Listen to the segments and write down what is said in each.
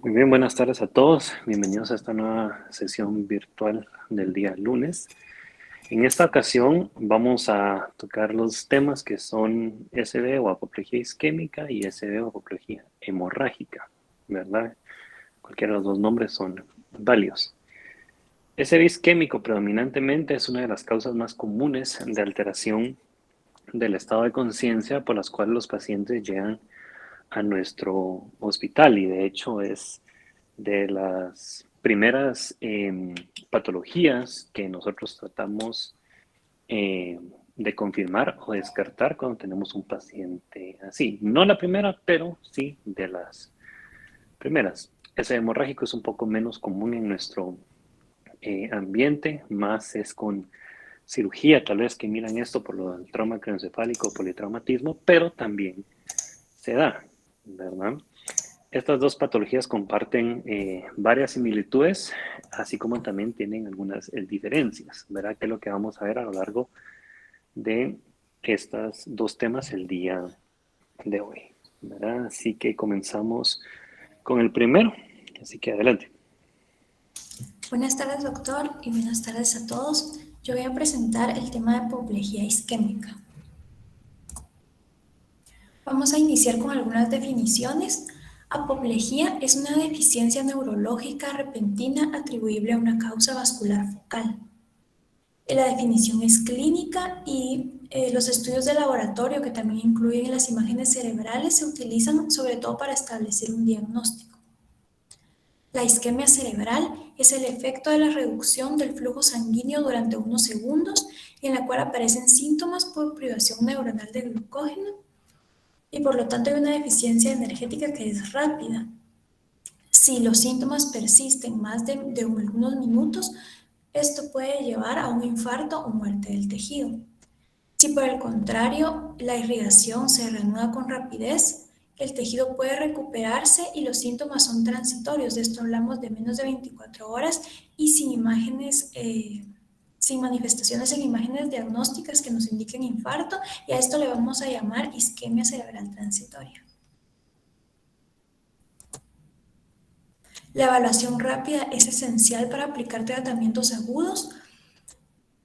Muy bien, buenas tardes a todos. Bienvenidos a esta nueva sesión virtual del día lunes. En esta ocasión vamos a tocar los temas que son SB o apoplejía isquémica y SB o apoplejía hemorrágica, ¿verdad? Cualquiera de los dos nombres son válidos. SB isquémico predominantemente es una de las causas más comunes de alteración del estado de conciencia por las cuales los pacientes llegan a nuestro hospital y de hecho es de las primeras patologías que nosotros tratamos de confirmar o descartar cuando tenemos un paciente así. No la primera, pero sí de las primeras. Ese hemorrágico es un poco menos común en nuestro ambiente, más es con cirugía, tal vez que miran esto por lo del trauma craneoencefálico o politraumatismo, pero también se da, ¿verdad? Estas dos patologías comparten varias similitudes, así como también tienen algunas diferencias, ¿verdad? Que es lo que vamos a ver a lo largo de estos dos temas el día de hoy, ¿verdad? Así que comenzamos con el primero, así que adelante. Buenas tardes, doctor, y buenas tardes a todos. Yo voy a presentar el tema de apoplejía isquémica. Vamos a iniciar con algunas definiciones. Apoplejía es una deficiencia neurológica repentina atribuible a una causa vascular focal. La definición es clínica y los estudios de laboratorio, que también incluyen las imágenes cerebrales, se utilizan sobre todo para establecer un diagnóstico. La isquemia cerebral es el efecto de la reducción del flujo sanguíneo durante unos segundos, en la cual aparecen síntomas por privación neuronal de glucógeno y por lo tanto hay una deficiencia energética que es rápida. Si los síntomas persisten más de algunos minutos, esto puede llevar a un infarto o muerte del tejido. Si por el contrario la irrigación se reanuda con rapidez, el tejido puede recuperarse y los síntomas son transitorios. De esto hablamos de menos de 24 horas y sin imágenes, sin manifestaciones en imágenes diagnósticas que nos indiquen infarto, y a esto le vamos a llamar isquemia cerebral transitoria. La evaluación rápida es esencial para aplicar tratamientos agudos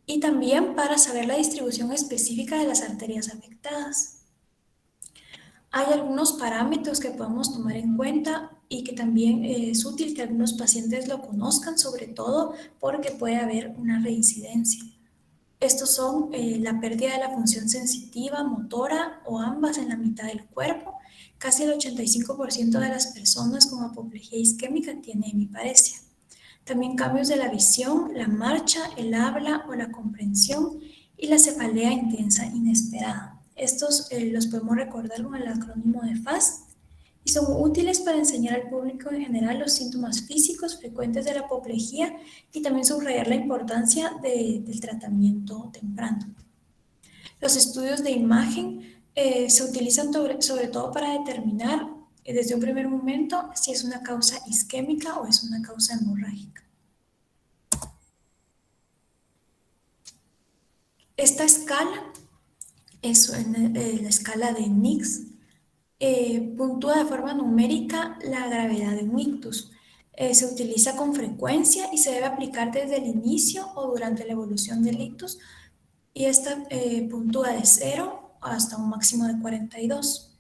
y también para saber la distribución específica de las arterias afectadas. Hay algunos parámetros que podemos tomar en cuenta y que también es útil que algunos pacientes lo conozcan, sobre todo porque puede haber una reincidencia. Estos son la pérdida de la función sensitiva, motora o ambas en la mitad del cuerpo. Casi el 85% de las personas con apoplejía isquémica tiene hemiparesia. También cambios de la visión, la marcha, el habla o la comprensión y la cefalea intensa inesperada. Estos los podemos recordar con el acrónimo de FAST y son útiles para enseñar al público en general los síntomas físicos frecuentes de la apoplejía y también subrayar la importancia del tratamiento temprano. Los estudios de imagen se utilizan sobre todo para determinar desde un primer momento si es una causa isquémica o es una causa hemorrágica. Esta escala es la escala de Nix. Puntúa de forma numérica la gravedad de un ictus. Se utiliza con frecuencia y se debe aplicar desde el inicio o durante la evolución del ictus, y esta puntúa de 0 hasta un máximo de 42.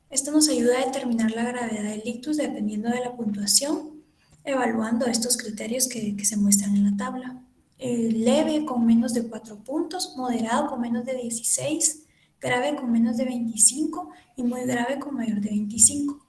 Esto nos ayuda a determinar la gravedad del ictus dependiendo de la puntuación, evaluando estos criterios que se muestran en la tabla. Leve con menos de 4 puntos, moderado con menos de 16, grave con menos de 25 y muy grave con mayor de 25.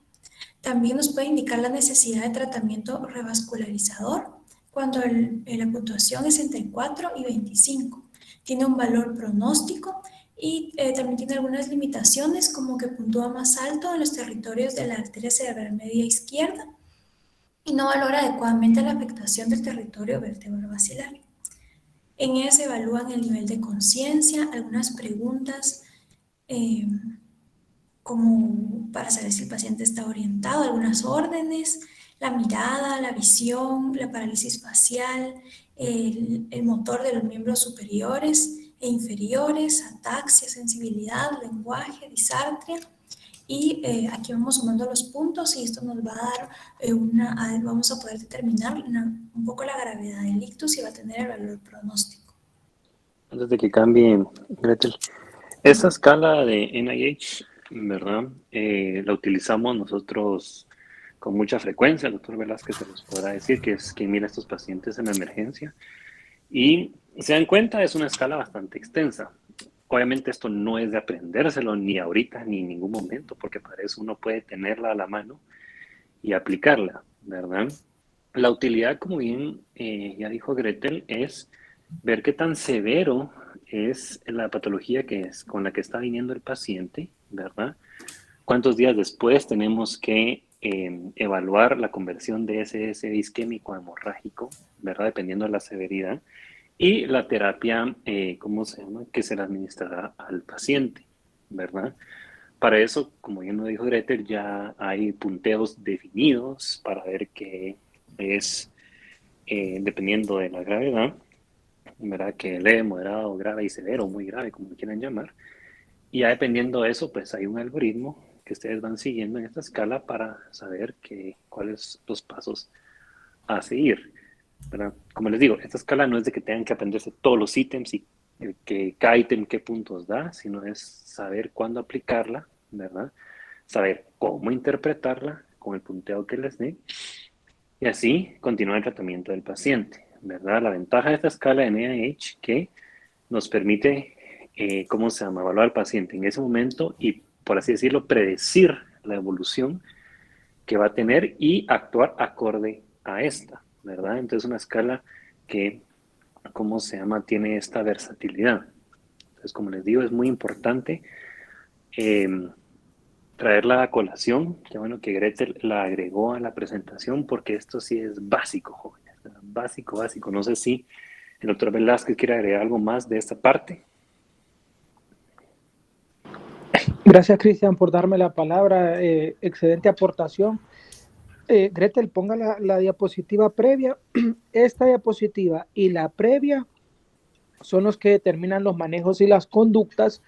También nos puede indicar la necesidad de tratamiento revascularizador cuando la puntuación es entre 4 y 25. Tiene un valor pronóstico y también tiene algunas limitaciones, como que puntúa más alto en los territorios de la arteria cerebral media izquierda y no valora adecuadamente la afectación del territorio vertebrovascular. En ella se evalúan el nivel de conciencia, algunas preguntas eh, como para saber si el paciente está orientado, algunas órdenes, la mirada, la visión, la parálisis facial, el motor de los miembros superiores e inferiores, ataxia, sensibilidad, lenguaje, disartria Y aquí vamos sumando los puntos y esto nos va a dar vamos a poder determinar un poco la gravedad del ictus y va a tener el valor pronóstico. Antes de que cambie, Gretel, esa escala de NIH, ¿verdad? La utilizamos nosotros con mucha frecuencia. El doctor Velázquez se los podrá decir, que es quien mira a estos pacientes en la emergencia. Y se dan cuenta, es una escala bastante extensa. Obviamente esto no es de aprendérselo ni ahorita ni en ningún momento, porque para eso uno puede tenerla a la mano y aplicarla, ¿verdad? La utilidad, como bien ya dijo Gretel, es ver qué tan severo es la patología con la que está viniendo el paciente, ¿verdad? Cuántos días después tenemos que evaluar la conversión de ese isquémico a hemorrágico, ¿verdad? Dependiendo de la severidad. Y la terapia, ¿cómo se llama? Que se le administrará al paciente, ¿verdad? Para eso, como bien lo dijo Gretel, ya hay punteos definidos para ver qué es, dependiendo de la gravedad, ¿verdad? Que leve, moderado, grave y severo, muy grave, como lo quieran llamar. Y ya dependiendo de eso, pues hay un algoritmo que ustedes van siguiendo en esta escala para saber cuáles los pasos a seguir, ¿verdad? Como les digo, esta escala no es de que tengan que aprenderse todos los ítems y que cada ítem qué puntos da, sino es saber cuándo aplicarla, ¿verdad? Saber cómo interpretarla con el punteo que les dé y así continuar el tratamiento del paciente, ¿verdad? La ventaja de esta escala de NIH que nos permite, ¿cómo se llama?, evaluar al paciente en ese momento y, por así decirlo, predecir la evolución que va a tener y actuar acorde a esta, ¿verdad? Entonces, una escala que, ¿cómo se llama?, tiene esta versatilidad. Entonces, como les digo, es muy importante eh, traerla a colación. Qué bueno que Gretel la agregó a la presentación porque esto sí es básico, jóvenes. Básico, básico. No sé si el doctor Velázquez quiere agregar algo más de esta parte. Gracias, Cristian, por darme la palabra. Excelente aportación. Gretel, ponga la diapositiva previa. Esta diapositiva y la previa son los que determinan los manejos y las conductas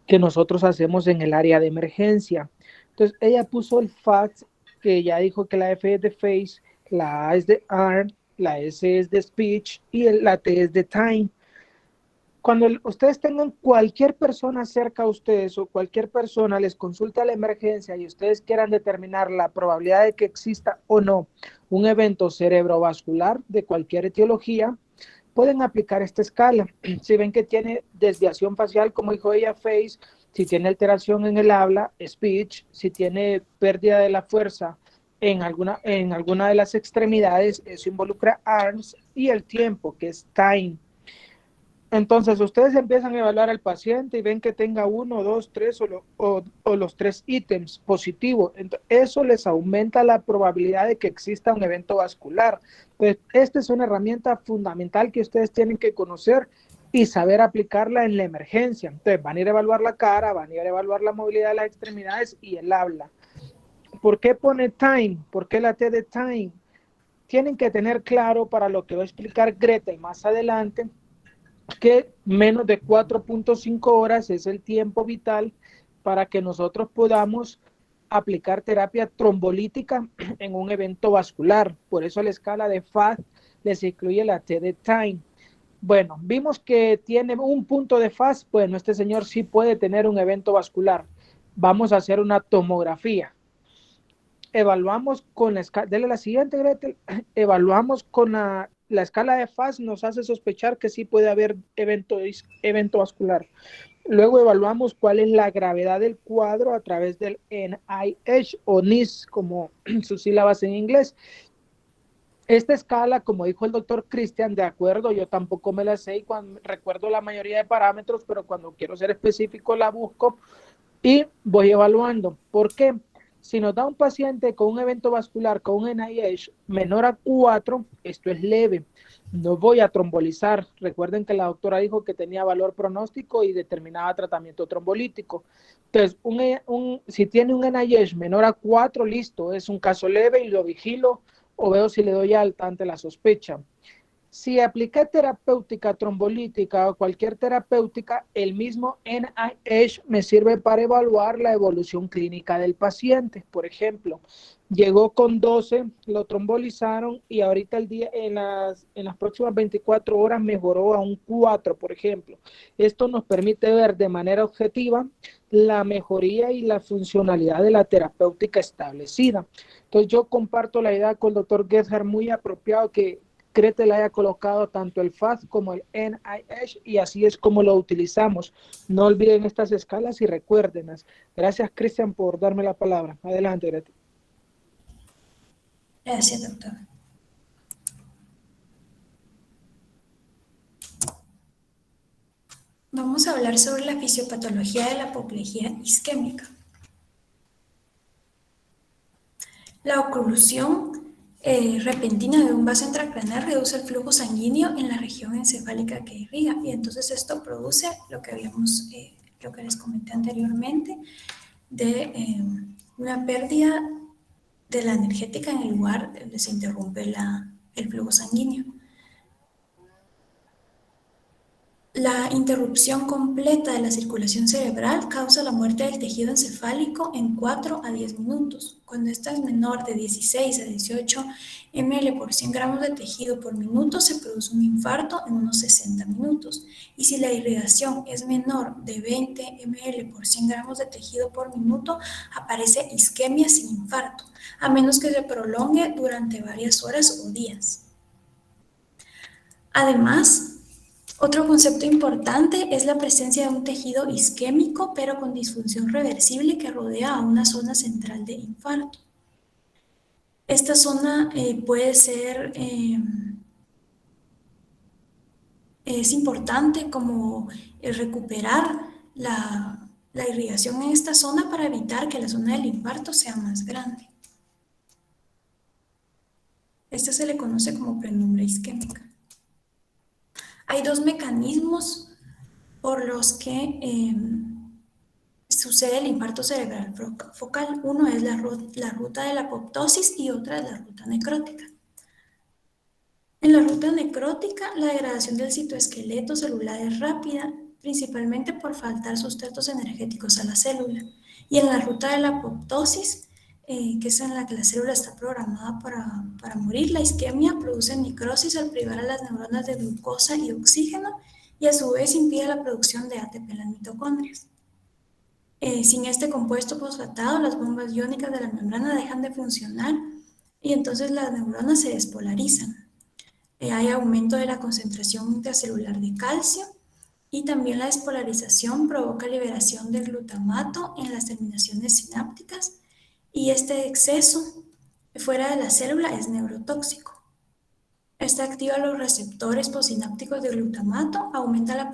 que nosotros hacemos en el área de emergencia. Entonces, ella puso el FACT, que ya dijo que la F es de face, la A es de arm, la S es de speech y la T es de time. Cuando ustedes tengan cualquier persona cerca a ustedes o cualquier persona les consulta la emergencia y ustedes quieran determinar la probabilidad de que exista o no un evento cerebrovascular de cualquier etiología, pueden aplicar esta escala. Si ven que tiene desviación facial, como dijo ella, face, si tiene alteración en el habla, speech, si tiene pérdida de la fuerza en alguna de las extremidades, eso involucra arms, y el tiempo, que es time. Entonces, ustedes empiezan a evaluar al paciente y ven que tenga 1, 2, 3 o los 3 ítems positivos. Entonces, eso les aumenta la probabilidad de que exista un evento vascular. Entonces, esta es una herramienta fundamental que ustedes tienen que conocer y saber aplicarla en la emergencia. Entonces, van a ir a evaluar la cara, van a ir a evaluar la movilidad de las extremidades y el habla. ¿Por qué pone time? ¿Por qué la T de time? Tienen que tener claro, para lo que va a explicar Greta más adelante, que menos de 4.5 horas es el tiempo vital para que nosotros podamos aplicar terapia trombolítica en un evento vascular. Por eso la escala de FAD les incluye la T de time. Bueno, vimos que tiene un punto de FAS. Bueno, este señor sí puede tener un evento vascular. Vamos a hacer una tomografía. Evaluamos con la escala, dele la siguiente, Gretel. Evaluamos con la escala de FAS, nos hace sospechar que sí puede haber evento vascular. Luego evaluamos cuál es la gravedad del cuadro a través del NIH o NIS, como sus sílabas en inglés. Esta escala, como dijo el doctor Cristian, de acuerdo, yo tampoco me la sé y recuerdo la mayoría de parámetros, pero cuando quiero ser específico la busco y voy evaluando. ¿Por qué? Si nos da un paciente con un evento vascular con un NIH menor a 4, esto es leve. No voy a trombolizar. Recuerden que la doctora dijo que tenía valor pronóstico y determinaba tratamiento trombolítico. Entonces, si tiene un NIH menor a 4, listo, es un caso leve y lo vigilo o veo si le doy alta ante la sospecha. Si apliqué terapéutica trombolítica o cualquier terapéutica, el mismo NIH me sirve para evaluar la evolución clínica del paciente. Por ejemplo, llegó con 12, lo trombolizaron y ahorita en las próximas 24 horas mejoró a un 4, por ejemplo. Esto nos permite ver de manera objetiva la mejoría y la funcionalidad de la terapéutica establecida. Entonces yo comparto la idea con el doctor Gebhard, muy apropiado que Crete le haya colocado tanto el FAST como el NIH y así es como lo utilizamos. No olviden estas escalas y recuérdenlas. Gracias, Cristian, por darme la palabra. Adelante, Grete. Gracias, doctor. Vamos a hablar sobre la fisiopatología de la apoplejía isquémica. La oclusión repentina de un vaso intracraneal reduce el flujo sanguíneo en la región encefálica que irriga y entonces esto produce lo que les comenté anteriormente de una pérdida de la energética en el lugar donde se interrumpe el flujo sanguíneo. La interrupción completa de la circulación cerebral causa la muerte del tejido encefálico en 4 a 10 minutos. Cuando esta es menor de 16 a 18 ml por 100 gramos de tejido por minuto, se produce un infarto en unos 60 minutos. Y si la irrigación es menor de 20 ml por 100 gramos de tejido por minuto, aparece isquemia sin infarto, a menos que se prolongue durante varias horas o días. Además, otro concepto importante es la presencia de un tejido isquémico, pero con disfunción reversible que rodea a una zona central de infarto. Esta zona puede ser, es importante como recuperar la irrigación en esta zona para evitar que la zona del infarto sea más grande. Esta se le conoce como penumbra isquémica. Hay dos mecanismos por los que sucede el infarto cerebral focal. Uno es la ruta de la apoptosis y otra es la ruta necrótica. En la ruta necrótica, la degradación del citoesqueleto celular es rápida, principalmente por faltar sustratos energéticos a la célula. Y en la ruta de la apoptosis, que es en la que la célula está programada para morir, la isquemia produce necrosis al privar a las neuronas de glucosa y oxígeno y a su vez impide la producción de ATP en las mitocondrias. Sin este compuesto fosfatado, las bombas iónicas de la membrana dejan de funcionar y entonces las neuronas se despolarizan. Hay aumento de la concentración intracelular de calcio y también la despolarización provoca liberación de glutamato en las terminaciones sinápticas y este exceso fuera de la célula es neurotóxico. Esta activa los receptores postsinápticos de glutamato, aumenta la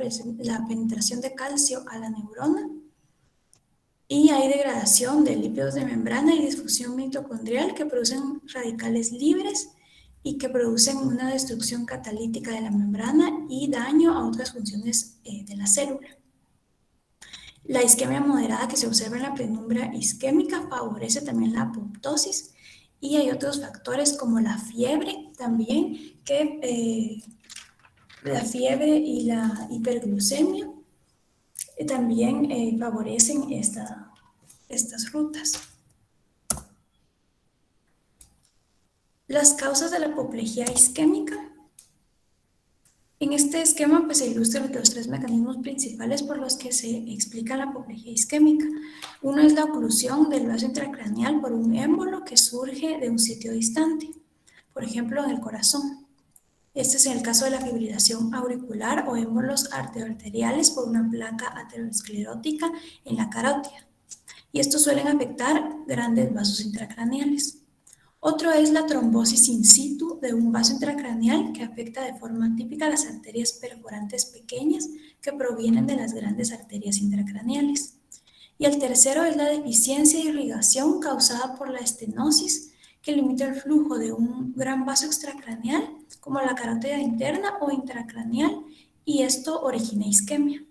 penetración de calcio a la neurona y hay degradación de lípidos de membrana y disfunción mitocondrial que producen radicales libres y que producen una destrucción catalítica de la membrana y daño a otras funciones de la célula. La isquemia moderada que se observa en la penumbra isquémica favorece también la apoptosis y hay otros factores como la fiebre también, la fiebre y la hiperglucemia también favorecen estas rutas. Las causas de la apoplejía isquémica. En este esquema pues, se ilustran los tres mecanismos principales por los que se explica la apoplejía isquémica. Uno es la oclusión del vaso intracraneal por un émbolo que surge de un sitio distante, por ejemplo en el corazón. Este es en el caso de la fibrilación auricular o émbolos arterioarteriales por una placa aterosclerótica en la carótida. Y estos suelen afectar grandes vasos intracraneales. Otro es la trombosis in situ de un vaso intracraneal que afecta de forma típica las arterias perforantes pequeñas que provienen de las grandes arterias intracraneales. Y el tercero es la deficiencia de irrigación causada por la estenosis que limita el flujo de un gran vaso extracraneal como la carótida interna o intracraneal y esto origina isquemia.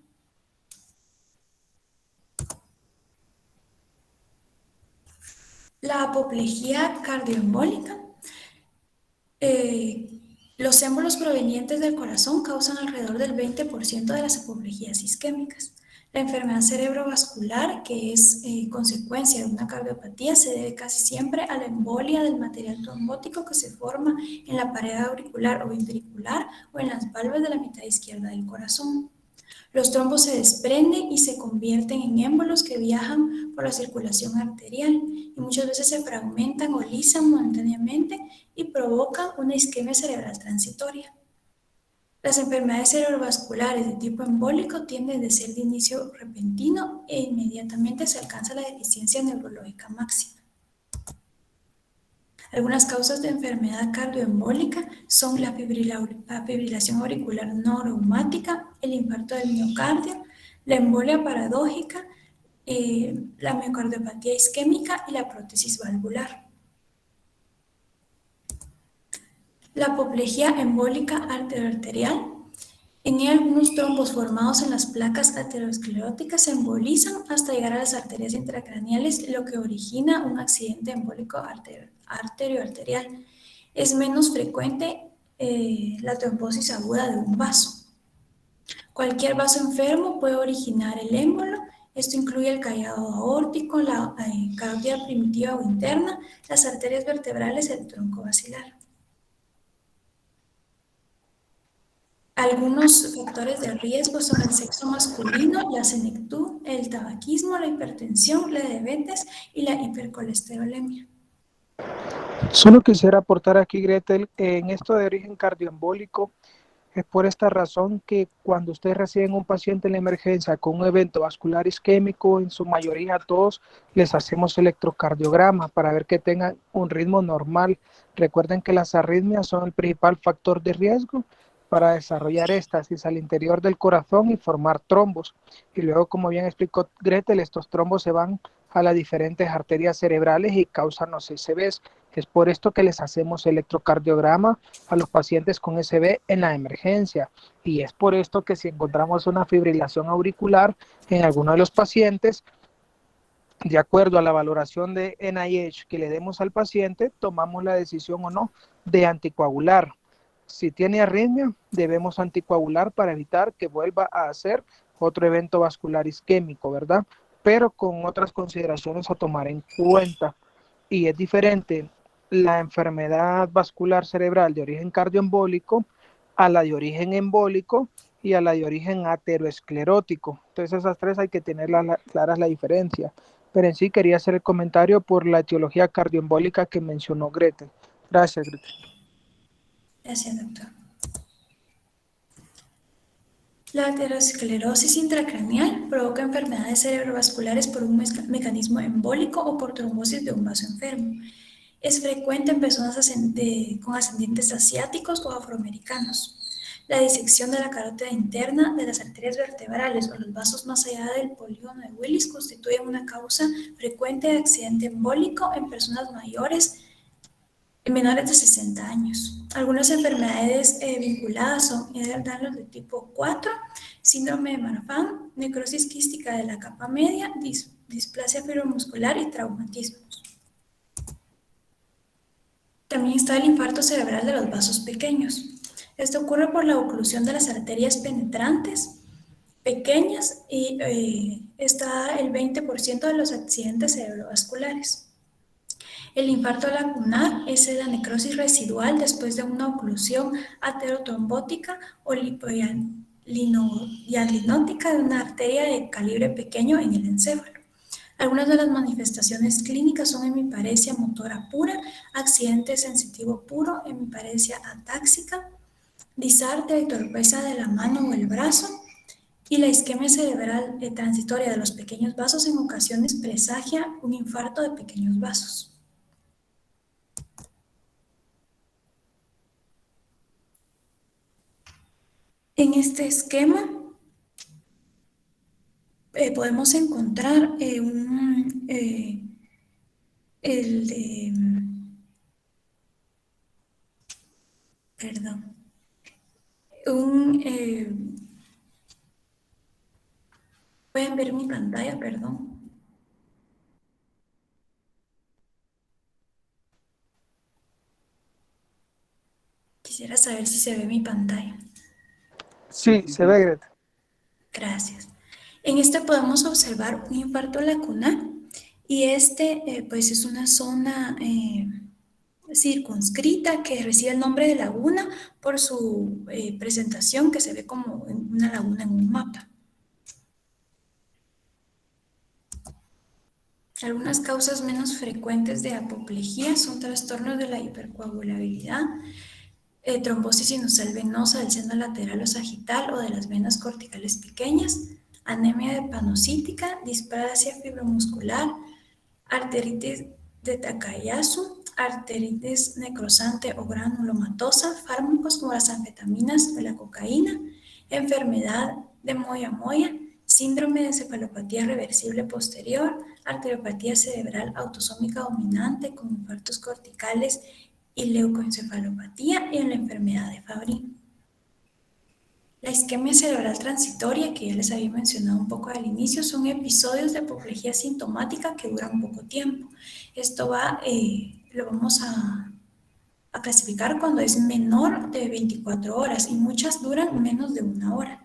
La apoplejía cardioembólica Los émbolos provenientes del corazón causan alrededor del 20% de las apoplejías isquémicas. La enfermedad cerebrovascular, que es consecuencia de una cardiopatía, se debe casi siempre a la embolia del material trombótico que se forma en la pared auricular o ventricular o en las valvas de la mitad izquierda del corazón. Los trombos se desprenden y se convierten en émbolos que viajan por la circulación arterial y muchas veces se fragmentan o lisan momentáneamente y provocan una isquemia cerebral transitoria. Las enfermedades cerebrovasculares de tipo embólico tienden a ser de inicio repentino e inmediatamente se alcanza la deficiencia neurológica máxima. Algunas causas de enfermedad cardioembólica son la fibrilación auricular no reumática, el infarto del miocardio, la embolia paradójica, la miocardiopatía isquémica y la prótesis valvular. La apoplejía embólica arterioarterial. En algunos trombos formados en las placas ateroscleróticas se embolizan hasta llegar a las arterias intracraneales, lo que origina un accidente embólico arterioarterial. Es menos frecuente la trombosis aguda de un vaso. Cualquier vaso enfermo puede originar el émbolo. Esto incluye el callado aórtico, la carótida primitiva o interna, las arterias vertebrales y el tronco basilar. Algunos factores de riesgo son el sexo masculino, la senectud, el tabaquismo, la hipertensión, la diabetes y la hipercolesterolemia. Solo quisiera aportar aquí, Gretel, en esto de origen cardioembólico, es por esta razón que cuando ustedes reciben un paciente en la emergencia con un evento vascular isquémico, en su mayoría a todos les hacemos electrocardiograma para ver que tengan un ritmo normal. Recuerden que las arritmias son el principal factor de riesgo para desarrollar éstasis al interior del corazón y formar trombos. Y luego, como bien explicó Gretel, estos trombos se van a las diferentes arterias cerebrales y causan los SVs. Es por esto que les hacemos electrocardiograma a los pacientes con SB en la emergencia. Y es por esto que si encontramos una fibrilación auricular en alguno de los pacientes, de acuerdo a la valoración de NIH que le demos al paciente, tomamos la decisión o no de anticoagular. Si tiene arritmia, debemos anticoagular para evitar que vuelva a hacer otro evento vascular isquémico, ¿verdad? Pero con otras consideraciones a tomar en cuenta. Y es diferente la enfermedad vascular cerebral de origen cardioembólico a la de origen embólico y a la de origen ateroesclerótico. Entonces esas tres hay que tener claras la diferencia. Pero en sí quería hacer el comentario por la etiología cardioembólica que mencionó Gretel. Gracias, Gretel. Gracias, doctor. La aterosclerosis intracraneal provoca enfermedades cerebrovasculares por un mecanismo embólico o por trombosis de un vaso enfermo. Es frecuente en personas con ascendientes asiáticos o afroamericanos. La disección de la carótida interna de las arterias vertebrales o los vasos más allá del polígono de Willis constituye una causa frecuente de accidente embólico en personas menores de 60 años. Algunas enfermedades vinculadas son Ehlers-Danlos de tipo 4, síndrome de Marfan, necrosis quística de la capa media, displasia fibromuscular y traumatismos. También está el infarto cerebral de los vasos pequeños. Esto ocurre por la oclusión de las arterias penetrantes pequeñas y está el 20% de los accidentes cerebrovasculares. El infarto lacunar es la necrosis residual después de una oclusión aterotrombótica o lipohialinótica de una arteria de calibre pequeño en el encéfalo. Algunas de las manifestaciones clínicas son hemiparesia motora pura, accidente sensitivo puro, hemiparesia atáxica, disartria y torpeza de la mano o el brazo, y la isquemia cerebral transitoria de los pequeños vasos en ocasiones presagia un infarto de pequeños vasos. En este esquema podemos encontrar perdón, pueden ver mi pantalla, perdón. Quisiera saber si se ve mi pantalla. Sí, se ve, Greta. Gracias. En este podemos observar un infarto lacunar y pues es una zona circunscrita que recibe el nombre de laguna por su presentación que se ve como una laguna en un mapa. Algunas causas menos frecuentes de apoplejía son trastornos de la hipercoagulabilidad, trombosis sinusal venosa del seno lateral o sagital o de las venas corticales pequeñas, anemia hepanocítica, displasia fibromuscular, arteritis de Takayasu, arteritis necrosante o granulomatosa, fármacos como las anfetaminas o la cocaína, enfermedad de Moya-Moya, síndrome de encefalopatía reversible posterior, arteriopatía cerebral autosómica dominante con infartos corticales y leucoencefalopatía y en la enfermedad de Fabry. La isquemia cerebral transitoria, que ya les había mencionado un poco al inicio, son episodios de apoplejía sintomática que duran poco tiempo. Esto lo vamos a clasificar cuando es menor de 24 horas y muchas duran menos de 1 hora.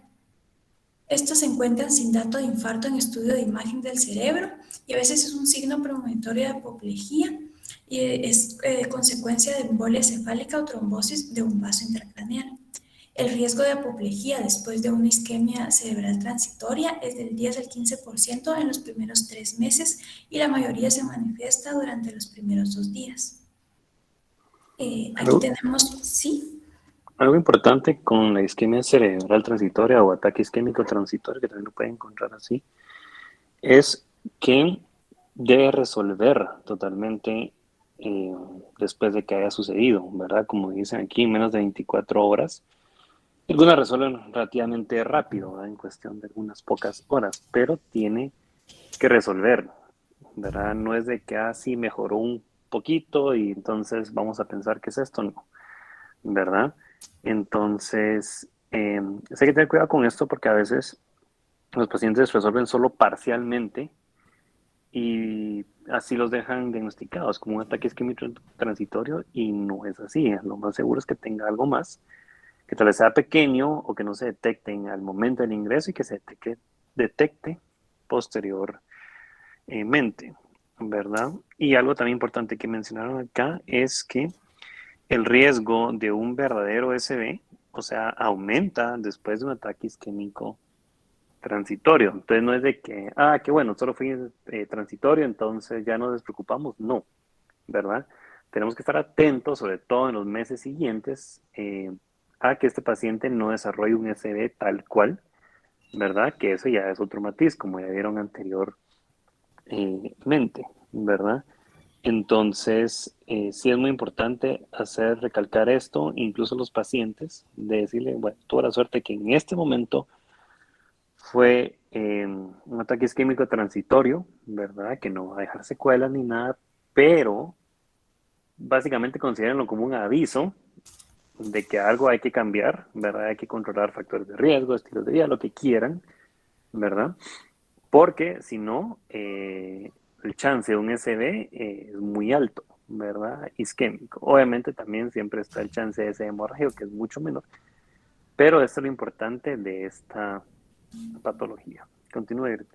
Estos se encuentran sin dato de infarto en estudio de imagen del cerebro y a veces es un signo premonitorio de apoplejía y es consecuencia de embolia cefálica o trombosis de un vaso intracraneal. El riesgo de apoplejía después de una isquemia cerebral transitoria es del 10 al 15% en los primeros 3 meses y la mayoría se manifiesta durante los primeros 2 días. Aquí tenemos, ¿sí? Algo importante con la isquemia cerebral transitoria o ataque isquémico transitorio, que también lo pueden encontrar así, es que debe resolver totalmente después de que haya sucedido, ¿verdad? Como dicen aquí, en menos de 24 horas. Algunas resuelven relativamente rápido, ¿verdad? En cuestión de unas pocas horas, pero tiene que resolver, ¿verdad? No es de que así mejoró un poquito y entonces vamos a pensar que es esto, no, ¿verdad? Entonces, hay que tener cuidado con esto porque a veces los pacientes resuelven solo parcialmente y así los dejan diagnosticados como un ataque isquémico transitorio y no es así. Lo más seguro es que tenga algo más, que tal vez sea pequeño o que no se detecte al momento del ingreso y que se detecte posteriormente, ¿verdad? Y algo también importante que mencionaron acá es que el riesgo de un verdadero SB, o sea, aumenta después de un ataque isquémico transitorio. Entonces no es de que, qué bueno, solo fue transitorio, entonces ya nos despreocupamos. No, ¿verdad? Tenemos que estar atentos, sobre todo en los meses siguientes, a que este paciente no desarrolle un SB tal cual, ¿verdad? Que eso ya es otro matiz, como ya vieron anteriormente, ¿verdad? Entonces, sí es muy importante recalcar esto, incluso a los pacientes, de decirle, bueno, tuve la suerte que en este momento fue un ataque isquémico transitorio, ¿verdad? Que no va a dejar secuelas ni nada, pero básicamente considérenlo como un aviso de que algo hay que cambiar, ¿verdad? Hay que controlar factores de riesgo, estilos de vida, lo que quieran, ¿verdad? Porque si no, el chance de un SB es muy alto, ¿verdad? Isquémico. Obviamente también siempre está el chance de ese hemorragia, que es mucho menor, pero esto es lo importante de esta patología. Continúe.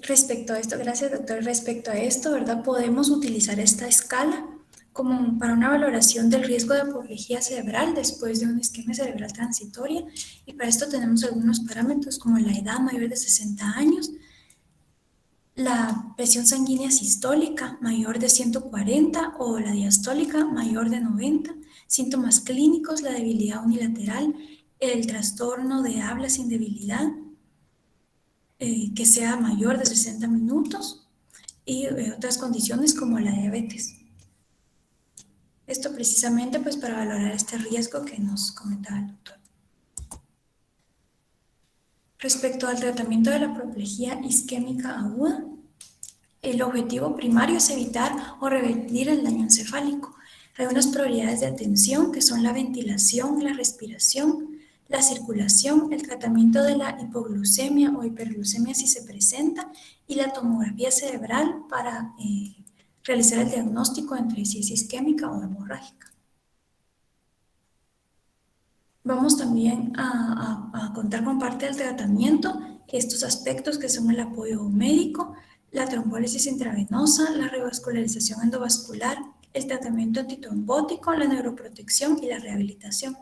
Respecto a esto, gracias doctor, respecto a esto, ¿verdad? Podemos utilizar esta escala como para una valoración del riesgo de apoplejía cerebral después de una isquemia cerebral transitoria y para esto tenemos algunos parámetros como la edad mayor de 60 años, la presión sanguínea sistólica mayor de 140 o la diastólica mayor de 90, síntomas clínicos, la debilidad unilateral, el trastorno de habla sin debilidad, que sea mayor de 60 minutos y otras condiciones como la diabetes. Esto precisamente pues para valorar este riesgo que nos comentaba el doctor. Respecto al tratamiento de la apoplejía isquémica aguda, el objetivo primario es evitar o revertir el daño encefálico. Hay unas prioridades de atención que son la ventilación, la respiración, la circulación, el tratamiento de la hipoglucemia o hiperglucemia si se presenta y la tomografía cerebral para realizar el diagnóstico entre si es isquémica o hemorrágica. Vamos también a contar con parte del tratamiento estos aspectos que son el apoyo médico, la trombólisis intravenosa, la revascularización endovascular, el tratamiento antitrombótico, la neuroprotección y la rehabilitación.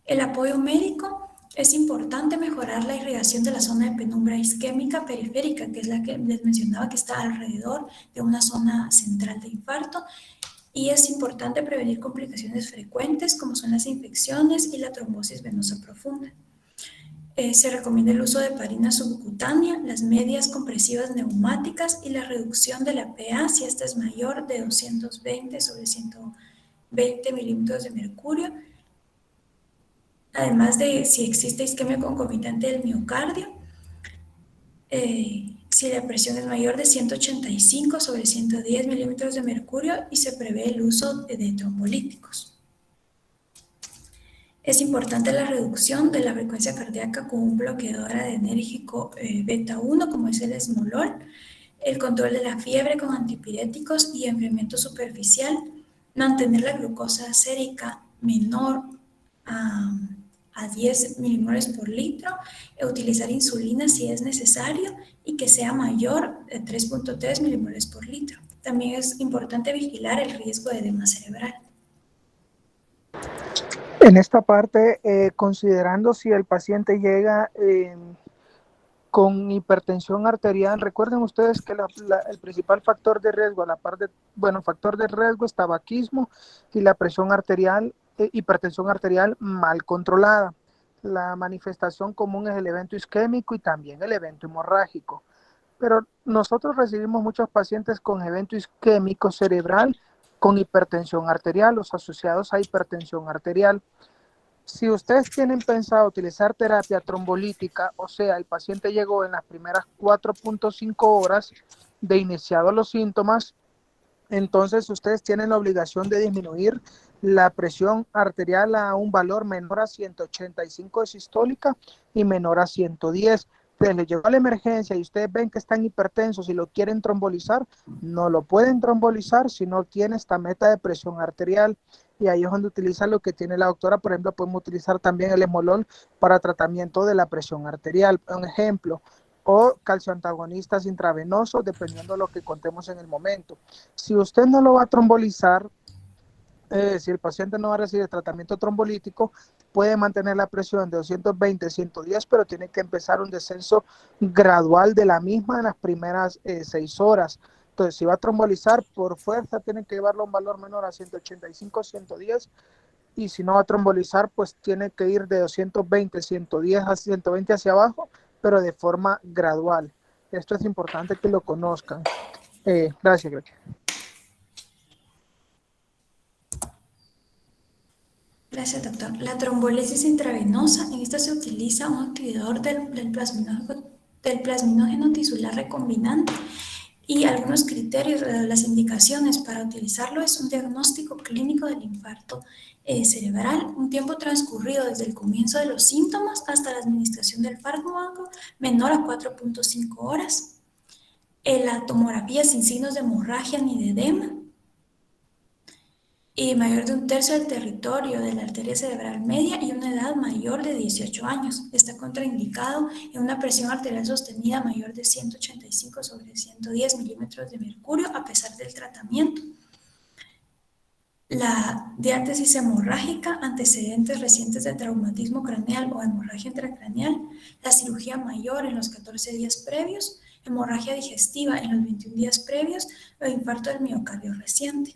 El apoyo médico es importante mejorar la irrigación de la zona de penumbra isquémica periférica, que es la que les mencionaba que está alrededor de una zona central de infarto, y es importante prevenir complicaciones frecuentes como son las infecciones y la trombosis venosa profunda. Se recomienda el uso de heparina subcutánea, las medias compresivas neumáticas y la reducción de la PA si esta es mayor de 220/120 milímetros de mercurio, además de si existe isquemia concomitante del miocardio, si la presión es mayor de 185/110 milímetros de mercurio y se prevé el uso de trombolíticos. Es importante la reducción de la frecuencia cardíaca con un bloqueador adrenérgico beta 1 como es el esmolol, el control de la fiebre con antipiréticos y enfriamiento superficial, mantener la glucosa sérica menor a 10 milimoles por litro, utilizar insulina si es necesario y que sea mayor de 3.3 milimoles por litro. También es importante vigilar el riesgo de edema cerebral. En esta parte, considerando si el paciente llega con hipertensión arterial, recuerden ustedes que el principal factor de riesgo, factor de riesgo es tabaquismo y la presión arterial, hipertensión arterial mal controlada. La manifestación común es el evento isquémico y también el evento hemorrágico. Pero nosotros recibimos muchos pacientes con evento isquémico cerebral con hipertensión arterial, los asociados a hipertensión arterial. Si ustedes tienen pensado utilizar terapia trombolítica, o sea, el paciente llegó en las primeras 4.5 horas de iniciados los síntomas, entonces ustedes tienen la obligación de disminuir la presión arterial a un valor menor a 185 de sistólica y menor a 110. Entonces les llegó a la emergencia y ustedes ven que están hipertensos y lo quieren trombolizar, no lo pueden trombolizar si no tiene esta meta de presión arterial. Y ahí es donde utiliza lo que tiene la doctora. Por ejemplo, podemos utilizar también el esmolol para tratamiento de la presión arterial, un ejemplo, o calcioantagonistas intravenosos, dependiendo de lo que contemos en el momento. Si usted no lo va a trombolizar, si el paciente no va a recibir tratamiento trombolítico, puede mantener la presión de 220/110, pero tiene que empezar un descenso gradual de la misma en las primeras 6 horas. Entonces, si va a trombolizar, por fuerza tiene que llevarlo a un valor menor a 185/110, y si no va a trombolizar, pues tiene que ir de 220/110 a 120 hacia abajo, pero de forma gradual. Esto es importante que lo conozcan. Gracias, Grecia. Gracias, doctor. La trombólisis intravenosa, en esta se utiliza un activador del plasminógeno tisular recombinante y algunos criterios, las indicaciones para utilizarlo es un diagnóstico clínico del infarto cerebral, un tiempo transcurrido desde el comienzo de los síntomas hasta la administración del fármaco menor a 4.5 horas, la tomografía sin signos de hemorragia ni de edema, y mayor de 1/3 del territorio de la arteria cerebral media y una edad mayor de 18 años. Está contraindicado en una presión arterial sostenida mayor de 185/110 milímetros de mercurio a pesar del tratamiento. La diátesis hemorrágica, antecedentes recientes de traumatismo craneal o hemorragia intracraneal, la cirugía mayor en los 14 días previos, hemorragia digestiva en los 21 días previos o infarto del miocardio reciente.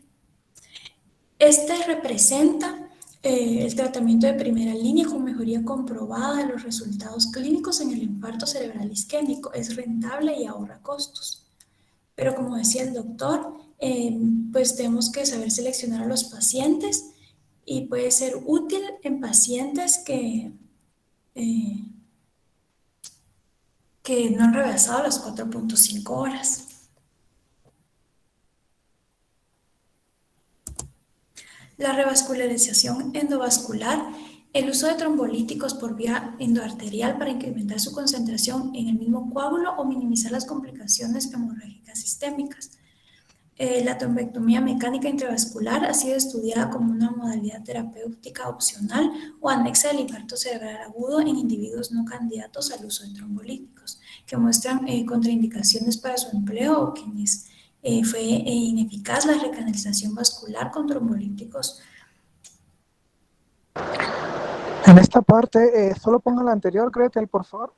Este representa el tratamiento de primera línea con mejoría comprobada de los resultados clínicos en el infarto cerebral isquémico. Es rentable y ahorra costos. Pero como decía el doctor, pues tenemos que saber seleccionar a los pacientes y puede ser útil en pacientes que no han rebasado las 4.5 horas. La revascularización endovascular, el uso de trombolíticos por vía endoarterial para incrementar su concentración en el mismo coágulo o minimizar las complicaciones hemorrágicas sistémicas. La trombectomía mecánica intravascular ha sido estudiada como una modalidad terapéutica opcional o anexa del infarto cerebral agudo en individuos no candidatos al uso de trombolíticos, que muestran contraindicaciones para su empleo o quienes fue ineficaz la recanalización vascular con trombolíticos. En esta parte, solo ponga la anterior, Gretel, por favor.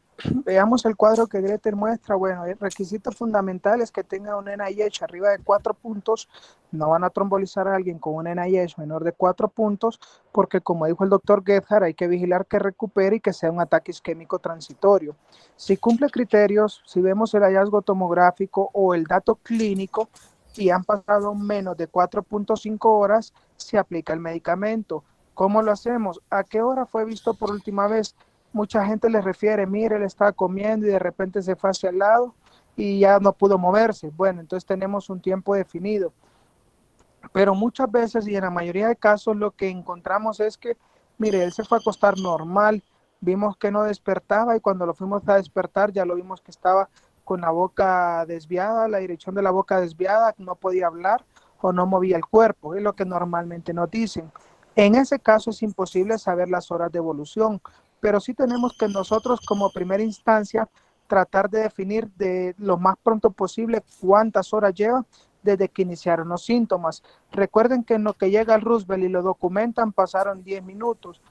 Veamos el cuadro que Gretel muestra. Bueno, el requisito fundamental es que tenga un NIH arriba de 4 puntos. No van a trombolizar a alguien con un NIH menor de 4 puntos, porque como dijo el doctor Gebhard, hay que vigilar que recupere y que sea un ataque isquémico transitorio. Si cumple criterios, si vemos el hallazgo tomográfico o el dato clínico y han pasado menos de 4.5 horas, se aplica el medicamento. ¿Cómo lo hacemos? ¿A qué hora fue visto por última vez? Mucha gente le refiere, mire, él estaba comiendo y de repente se fue hacia el lado y ya no pudo moverse. Bueno, entonces tenemos un tiempo definido. Pero muchas veces y en la mayoría de casos lo que encontramos es que, mire, él se fue a acostar normal, vimos que no despertaba y cuando lo fuimos a despertar ya lo vimos que estaba con la boca desviada, la dirección de la boca desviada, no podía hablar o no movía el cuerpo, es lo que normalmente nos dicen. En ese caso es imposible saber las horas de evolución, pero sí tenemos que nosotros como primera instancia tratar de definir de lo más pronto posible cuántas horas lleva desde que iniciaron los síntomas. Recuerden que en lo que llega al Roosevelt y lo documentan pasaron 10 minutos.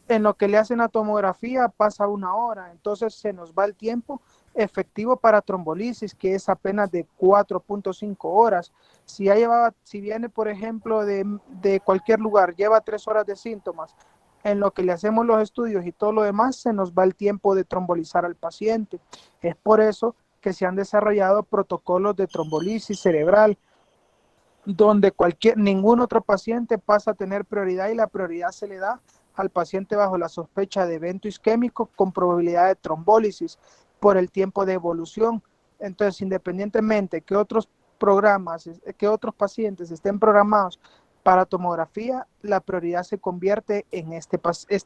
En lo que le hacen la tomografía pasa 1 hora, entonces se nos va el tiempo efectivo para trombolisis, que es apenas de 4.5 horas. Si ya llevaba, si viene, por ejemplo, de cualquier lugar, lleva 3 horas de síntomas, en lo que le hacemos los estudios y todo lo demás, se nos va el tiempo de trombolizar al paciente. Es por eso que se han desarrollado protocolos de trombolisis cerebral, donde ningún otro paciente pasa a tener prioridad y la prioridad se le da al paciente bajo la sospecha de evento isquémico con probabilidad de trombólisis por el tiempo de evolución. Entonces, independientemente que otros programas, que otros pacientes estén programados para tomografía, la prioridad se convierte en este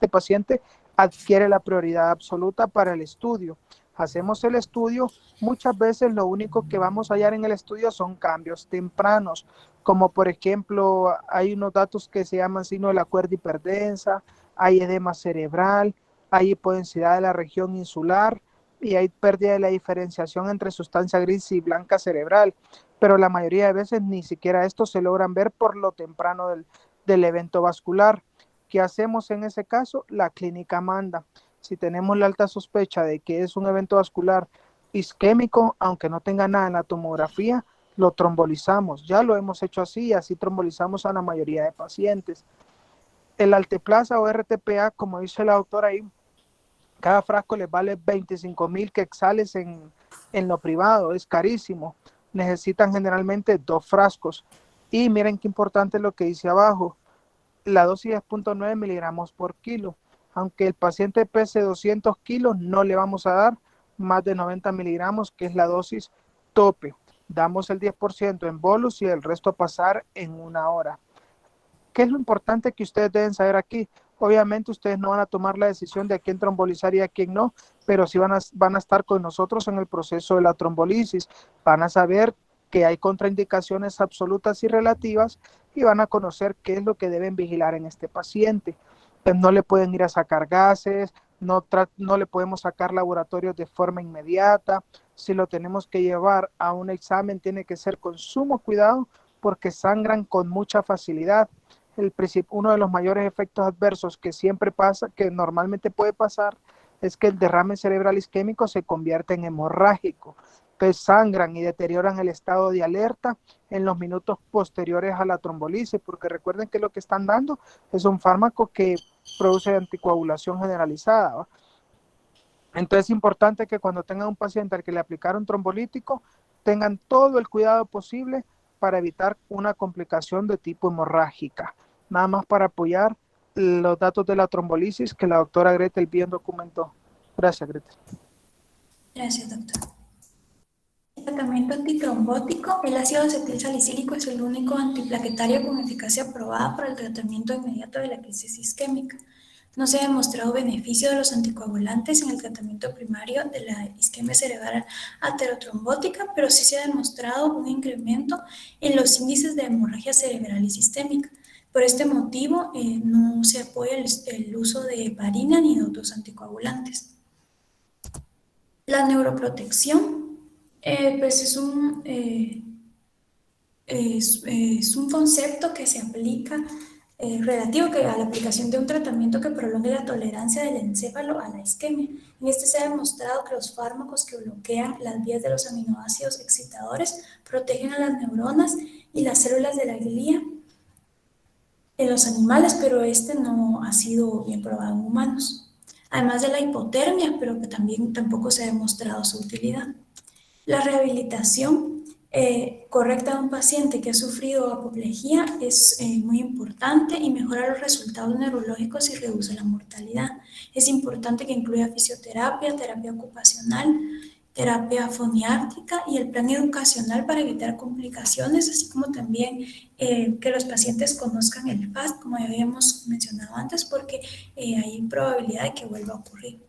paciente adquiere la prioridad absoluta para el estudio. Hacemos el estudio, muchas veces lo único que vamos a hallar en el estudio son cambios tempranos, como por ejemplo, hay unos datos que se llaman signo de la cuerda hiperdensa, hay edema cerebral, hay hipodensidad de la región insular y hay pérdida de la diferenciación entre sustancia gris y blanca cerebral, pero la mayoría de veces ni siquiera esto se logran ver por lo temprano del evento vascular. ¿Qué hacemos en ese caso? La clínica manda. Si tenemos la alta sospecha de que es un evento vascular isquémico, aunque no tenga nada en la tomografía, lo trombolizamos. Ya lo hemos hecho así, así trombolizamos a la mayoría de pacientes. El alteplasa o RTPA, como dice la doctora ahí, cada frasco les vale 25,000 quetzales en lo privado, es carísimo. Necesitan generalmente 2 frascos. Y miren qué importante lo que dice abajo, la dosis es 0.9 miligramos por kilo. Aunque el paciente pese 200 kilos, no le vamos a dar más de 90 miligramos, que es la dosis tope. Damos el 10% en bolus y el resto pasar en 1 hora. ¿Qué es lo importante que ustedes deben saber aquí? Obviamente ustedes no van a tomar la decisión de a quién trombolizar y a quién no, pero sí van a estar con nosotros en el proceso de la trombolisis. Van a saber que hay contraindicaciones absolutas y relativas y van a conocer qué es lo que deben vigilar en este paciente. Pues no le pueden ir a sacar gases, no le podemos sacar laboratorios de forma inmediata. Si lo tenemos que llevar a un examen, tiene que ser con sumo cuidado porque sangran con mucha facilidad. Uno de los mayores efectos adversos que siempre pasa, que normalmente puede pasar, es que el derrame cerebral isquémico se convierte en hemorrágico. Entonces sangran y deterioran el estado de alerta en los minutos posteriores a la trombolisis, porque recuerden que lo que están dando es un fármaco que produce anticoagulación generalizada, ¿va? Entonces es importante que cuando tengan un paciente al que le aplicaron trombolítico, tengan todo el cuidado posible para evitar una complicación de tipo hemorrágica. Nada más para apoyar los datos de la trombolisis que la doctora Gretel bien documentó. Gracias, Gretel. Gracias, doctor. El tratamiento antitrombótico, el ácido acetil salicílico es el único antiplaquetario con eficacia probada para el tratamiento inmediato de la crisis isquémica. No se ha demostrado beneficio de los anticoagulantes en el tratamiento primario de la isquemia cerebral aterotrombótica, pero sí se ha demostrado un incremento en los índices de hemorragia cerebral y sistémica. Por este motivo, no se apoya el uso de heparina ni de otros anticoagulantes. La neuroprotección, pues es un concepto que se aplica relativo a la aplicación de un tratamiento que prolongue la tolerancia del encéfalo a la isquemia. En este se ha demostrado que los fármacos que bloquean las vías de los aminoácidos excitadores protegen a las neuronas y las células de la glía en los animales, pero este no ha sido bien probado en humanos. Además de la hipotermia, pero que también tampoco se ha demostrado su utilidad. La rehabilitación correcta de un paciente que ha sufrido apoplejía es muy importante y mejora los resultados neurológicos y reduce la mortalidad. Es importante que incluya fisioterapia, terapia ocupacional, terapia foniátrica y el plan educacional para evitar complicaciones, así como también que los pacientes conozcan el FAST, como ya habíamos mencionado antes, porque hay probabilidad de que vuelva a ocurrir.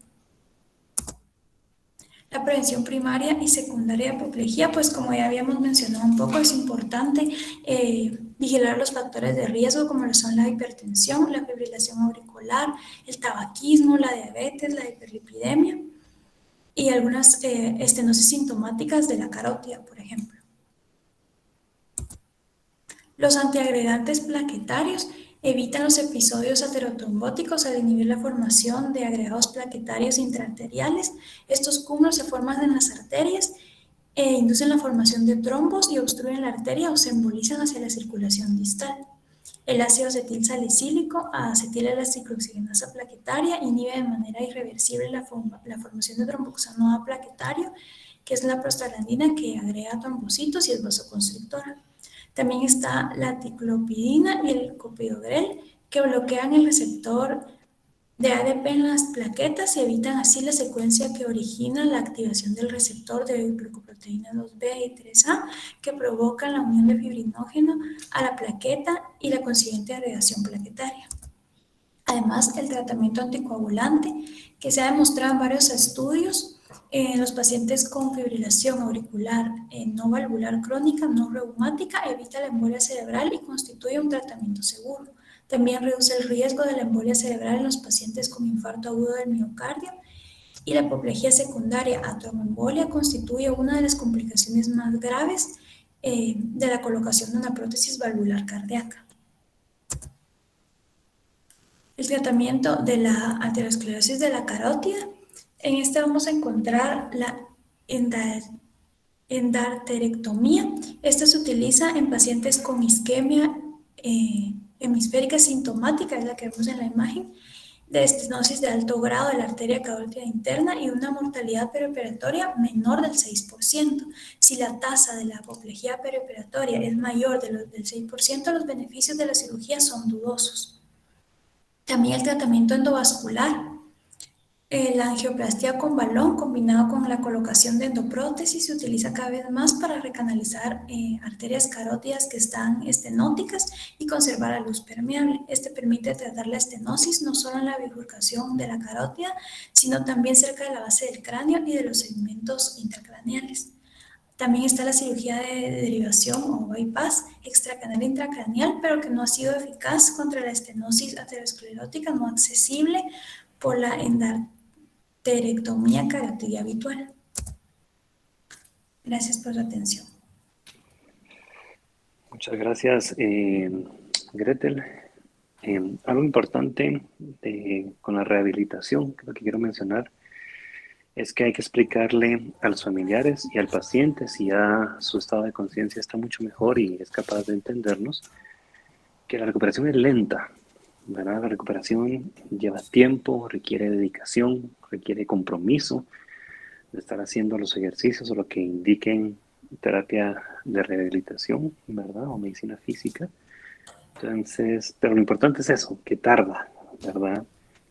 La prevención primaria y secundaria de apoplejía, pues como ya habíamos mencionado un poco, es importante vigilar los factores de riesgo como lo son la hipertensión, la fibrilación auricular, el tabaquismo, la diabetes, la hiperlipidemia y algunas estenosis sintomáticas de la carótida, por ejemplo. Los antiagregantes plaquetarios evitan los episodios aterotrombóticos al inhibir la formación de agregados plaquetarios intraarteriales. Estos cúmulos se forman en las arterias e inducen la formación de trombos y obstruyen la arteria o se embolizan hacia la circulación distal. El ácido acetil salicílico, acetil-L-ciclooxigenasa plaquetaria, inhibe de manera irreversible la formación de tromboxano A plaquetario, que es la prostaglandina que agrega trombocitos y es vasoconstrictora. También está la ticlopidina y el copidogrel, que bloquean el receptor de ADP en las plaquetas y evitan así la secuencia que origina la activación del receptor de glucoproteína 2B y 3A, que provocan la unión de fibrinógeno a la plaqueta y la consiguiente agregación plaquetaria. Además, el tratamiento anticoagulante, que se ha demostrado en varios estudios en los pacientes con fibrilación auricular no valvular crónica, no reumática, evita la embolia cerebral y constituye un tratamiento seguro. También reduce el riesgo de la embolia cerebral en los pacientes con infarto agudo del miocardio y la apoplejía secundaria a tromboembolia constituye una de las complicaciones más graves de la colocación de una prótesis valvular cardíaca. El tratamiento de la aterosclerosis de la carótida, en este vamos a encontrar la endarterectomía. Esta se utiliza en pacientes con isquemia hemisférica sintomática, es la que vemos en la imagen, de estenosis de alto grado de la arteria carótida interna y una mortalidad perioperatoria menor del 6%. Si la tasa de la apoplejía perioperatoria es mayor del 6%, los beneficios de la cirugía son dudosos. También el tratamiento endovascular, la angioplastia con balón combinado con la colocación de endoprótesis se utiliza cada vez más para recanalizar arterias carótidas que están estenóticas y conservar la luz permeable. Este permite tratar la estenosis no solo en la bifurcación de la carótida, sino también cerca de la base del cráneo y de los segmentos intracraneales. También está la cirugía de derivación o bypass extracraneal e intracraneal, pero que no ha sido eficaz contra la estenosis aterosclerótica no accesible por la endarterectomía carotidia habitual. Gracias por su atención. Muchas gracias, Gretel. Algo importante con la rehabilitación, que lo que quiero mencionar, es que hay que explicarle a los familiares y al paciente, si ya su estado de conciencia está mucho mejor y es capaz de entendernos, que la recuperación es lenta, ¿verdad? La recuperación lleva tiempo, requiere dedicación, requiere compromiso de estar haciendo los ejercicios o lo que indiquen terapia de rehabilitación, ¿verdad? O medicina física. Entonces, pero lo importante es eso, que tarda, ¿verdad?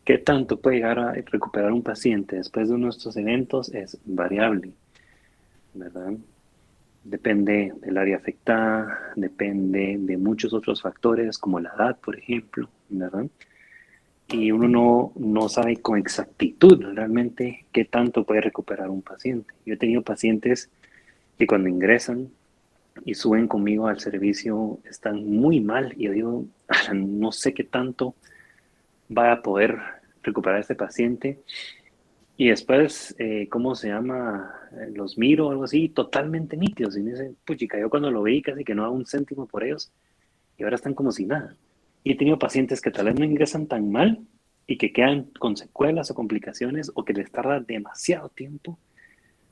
¿Qué tanto puede llegar a recuperar un paciente después de uno de estos eventos? Es variable, ¿verdad? Depende del área afectada, depende de muchos otros factores, como la edad, por ejemplo, ¿verdad? y uno no sabe con exactitud realmente qué tanto puede recuperar un paciente. Yo he tenido pacientes que cuando ingresan y suben conmigo al servicio están muy mal y yo digo, no sé qué tanto va a poder recuperar este paciente. Y después, ¿cómo se llama? Los miro o algo así, totalmente nítidos. Y me dicen, puchica, yo cuando lo vi casi que no hago un céntimo por ellos y ahora están como si nada. Y he tenido pacientes que tal vez no ingresan tan mal y que quedan con secuelas o complicaciones o que les tarda demasiado tiempo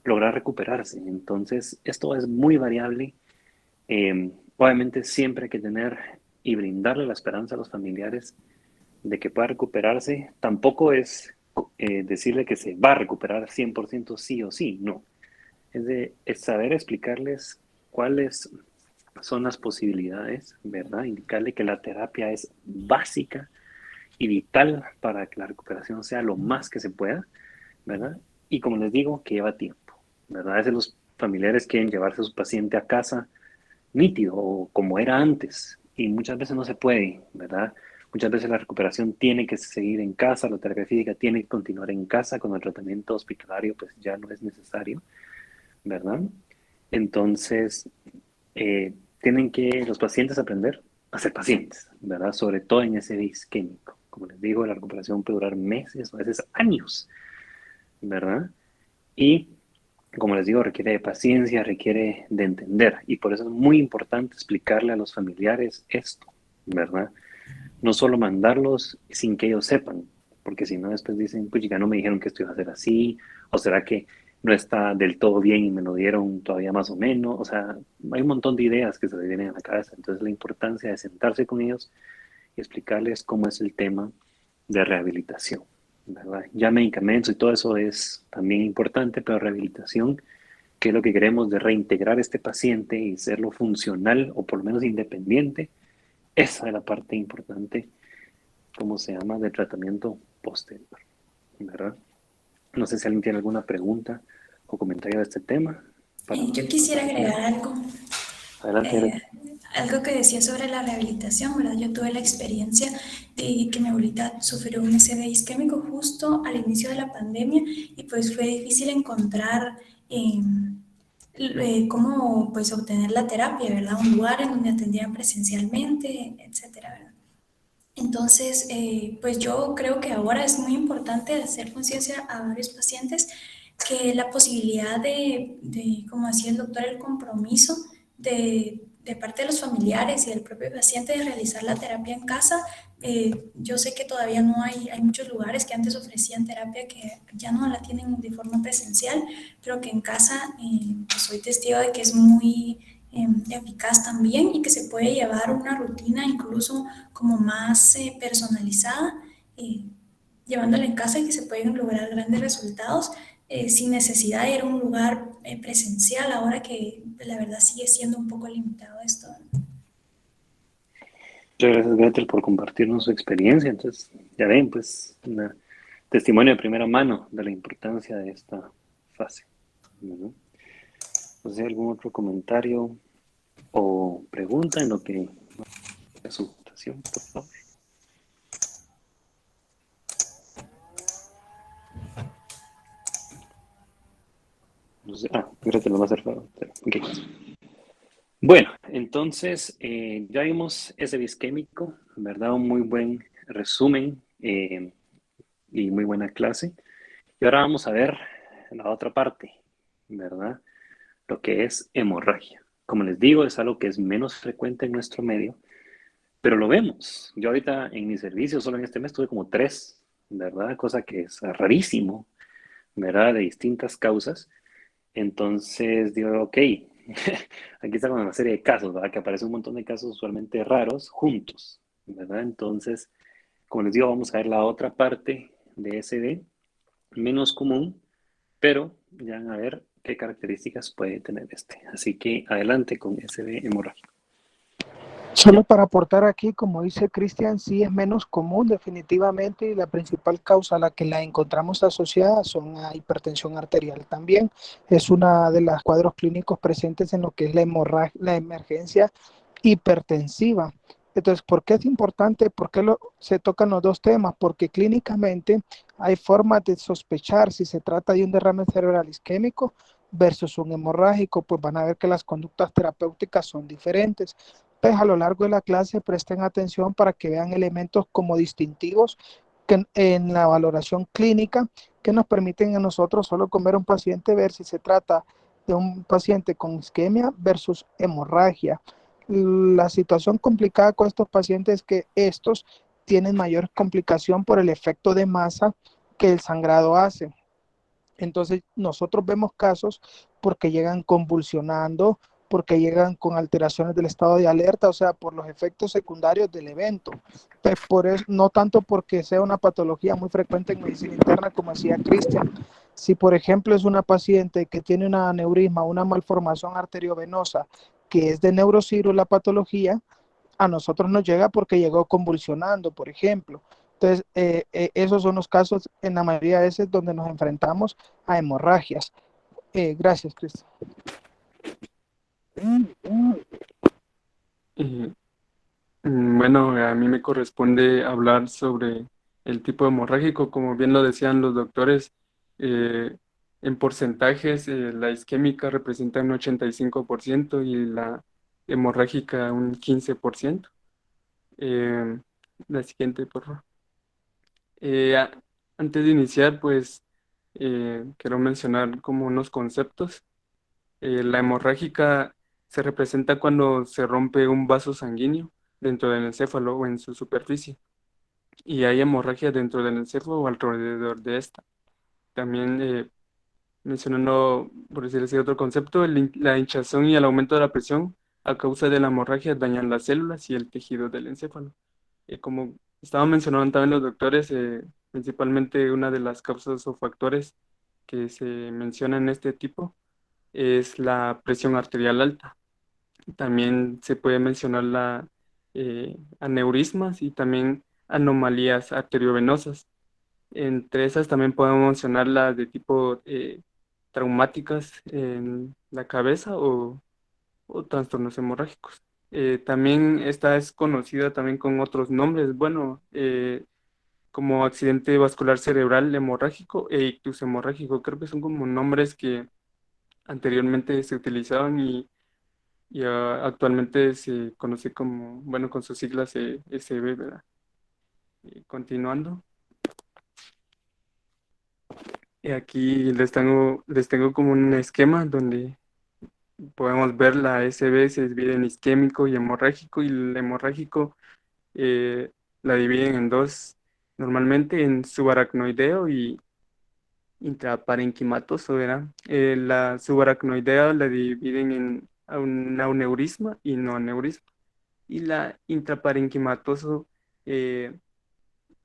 lograr recuperarse. Entonces, esto es muy variable. Obviamente siempre hay que tener y brindarle la esperanza a los familiares de que pueda recuperarse. Tampoco es decirle que se va a recuperar 100% sí o sí, no. Es saber explicarles cuáles son las posibilidades, ¿verdad? Indicarle que la terapia es básica y vital para que la recuperación sea lo más que se pueda, ¿verdad? Y como les digo, que lleva tiempo, ¿verdad? A veces los familiares quieren llevarse a su paciente a casa nítido o como era antes y muchas veces no se puede, ¿verdad? Muchas veces la recuperación tiene que seguir en casa, la terapia física tiene que continuar en casa, con el tratamiento hospitalario pues ya no es necesario, ¿verdad? Entonces, tienen que los pacientes aprender a ser pacientes, ¿verdad? Sobre todo en ese isquémico. Como les digo, la recuperación puede durar meses o a veces años, ¿verdad? Y como les digo, requiere de paciencia, requiere de entender. Y por eso es muy importante explicarle a los familiares esto, ¿verdad? No solo mandarlos sin que ellos sepan, porque si no después dicen, pues ya no me dijeron que esto iba a ser así, o será que no está del todo bien y me lo dieron todavía más o menos. O sea, hay un montón de ideas que se les vienen a la cabeza. Entonces la importancia de sentarse con ellos y explicarles cómo es el tema de rehabilitación, ¿verdad? Ya medicamentos y todo eso es también importante, pero rehabilitación, que es lo que queremos de reintegrar a este paciente y serlo funcional o por lo menos independiente, esa es la parte importante, ¿cómo se llama?, del tratamiento posterior, ¿verdad? No sé si alguien tiene alguna pregunta o comentario de este tema para Yo quisiera continuar. agregar algo. Adelante, Eh, Greta. Algo que decía sobre la rehabilitación, ¿verdad? Yo tuve la experiencia de que mi abuelita sufrió un SB isquémico justo al inicio de la pandemia y pues fue difícil encontrar cómo pues obtener la terapia, ¿verdad? Un lugar en donde atendieran presencialmente, etcétera, ¿verdad? Entonces, pues yo creo que ahora es muy importante hacer conciencia a varios pacientes que la posibilidad como decía el doctor, el compromiso de parte de los familiares y del propio paciente de realizar la terapia en casa. Yo sé que todavía no hay muchos lugares que antes ofrecían terapia que ya no la tienen de forma presencial, pero que en casa pues soy testigo de que es muy eficaz también y que se puede llevar una rutina incluso como más personalizada, eh, llevándola en casa y que se pueden lograr grandes resultados sin necesidad de ir a un lugar presencial, ahora que la verdad sigue siendo un poco limitado esto. Muchas gracias, Gretel, por compartirnos su experiencia. Entonces, ya ven, pues, un testimonio de primera mano de la importancia de esta fase, ¿no? No sé, algún otro comentario o pregunta en lo que a su votación, por favor. No sé, Gretel lo va a hacer favor. Okay. Bueno, entonces ya vimos ese isquémico, ¿verdad? Un muy buen resumen y muy buena clase. Y ahora vamos a ver la otra parte, ¿verdad? Lo que es hemorragia. Como les digo, es algo que es menos frecuente en nuestro medio, pero lo vemos. Yo ahorita en mi servicio, solo en este mes, tuve como 3, ¿verdad? Cosa que es rarísimo, ¿verdad? De distintas causas. Entonces digo, ok, aquí está con una serie de casos, ¿verdad? Que aparece un montón de casos usualmente raros juntos, ¿verdad? Entonces, como les digo, vamos a ver la otra parte de SD, menos común, pero ya van a ver qué características puede tener este. Así que adelante con SB hemorrágico. Solo para aportar aquí, como dice Cristian, sí es menos común definitivamente y la principal causa a la que la encontramos asociada son a hipertensión arterial. También es una de los cuadros clínicos presentes en lo que es la emergencia hipertensiva. Entonces, ¿por qué es importante? ¿Por qué se tocan los dos temas? Porque clínicamente hay formas de sospechar si se trata de un derrame cerebral isquémico versus un hemorrágico, pues van a ver que las conductas terapéuticas son diferentes. Pues a lo largo de la clase presten atención para que vean elementos como distintivos que en la valoración clínica que nos permiten a nosotros solo con ver a un paciente ver si se trata de un paciente con isquemia versus hemorragia. La situación complicada con estos pacientes es que estos tienen mayor complicación por el efecto de masa que el sangrado hace. Entonces nosotros vemos casos porque llegan convulsionando, porque llegan con alteraciones del estado de alerta, o sea, por los efectos secundarios del evento. Pues por eso, no tanto porque sea una patología muy frecuente en medicina interna, como decía Cristian. Si, por ejemplo, es una paciente que tiene una aneurisma, una malformación arteriovenosa, que es de neurocirro la patología, a nosotros nos llega porque llegó convulsionando, por ejemplo. Entonces, esos son los casos en la mayoría de veces donde nos enfrentamos a hemorragias. Gracias, Cristian. Y, bueno, a mí me corresponde hablar sobre el tipo hemorrágico, como bien lo decían los doctores, eh, en porcentajes, la isquémica representa un 85% y la hemorrágica un 15%. La siguiente, por favor. Eh, a- Antes de iniciar, pues quiero mencionar como unos conceptos. La hemorrágica se representa cuando se rompe un vaso sanguíneo dentro del encéfalo o en su superficie, y hay hemorragia dentro del encéfalo o alrededor de esta. También mencionando, por decir así, otro concepto, la hinchazón y el aumento de la presión a causa de la hemorragia dañan las células y el tejido del encéfalo. Como estaban mencionando también los doctores, principalmente una de las causas o factores que se mencionan en este tipo es la presión arterial alta. También se puede mencionar la aneurismas y también anomalías arteriovenosas. Entre esas también podemos mencionar las de tipo traumáticas en la cabeza o trastornos hemorrágicos. También esta es conocida también con otros nombres, bueno, como accidente vascular cerebral hemorrágico e ictus hemorrágico. Creo que son como nombres que anteriormente se utilizaban y actualmente se conoce como, bueno, con sus siglas SB, ¿verdad? Continuando. Y aquí les tengo como un esquema donde podemos ver la SB se divide en isquémico y hemorrágico, y el hemorrágico la dividen en dos, normalmente en subaracnoideo y intraparenquimatoso, ¿verdad? La subaracnoidea la dividen en un aneurisma y no aneurisma. Y la intraparenquimatoso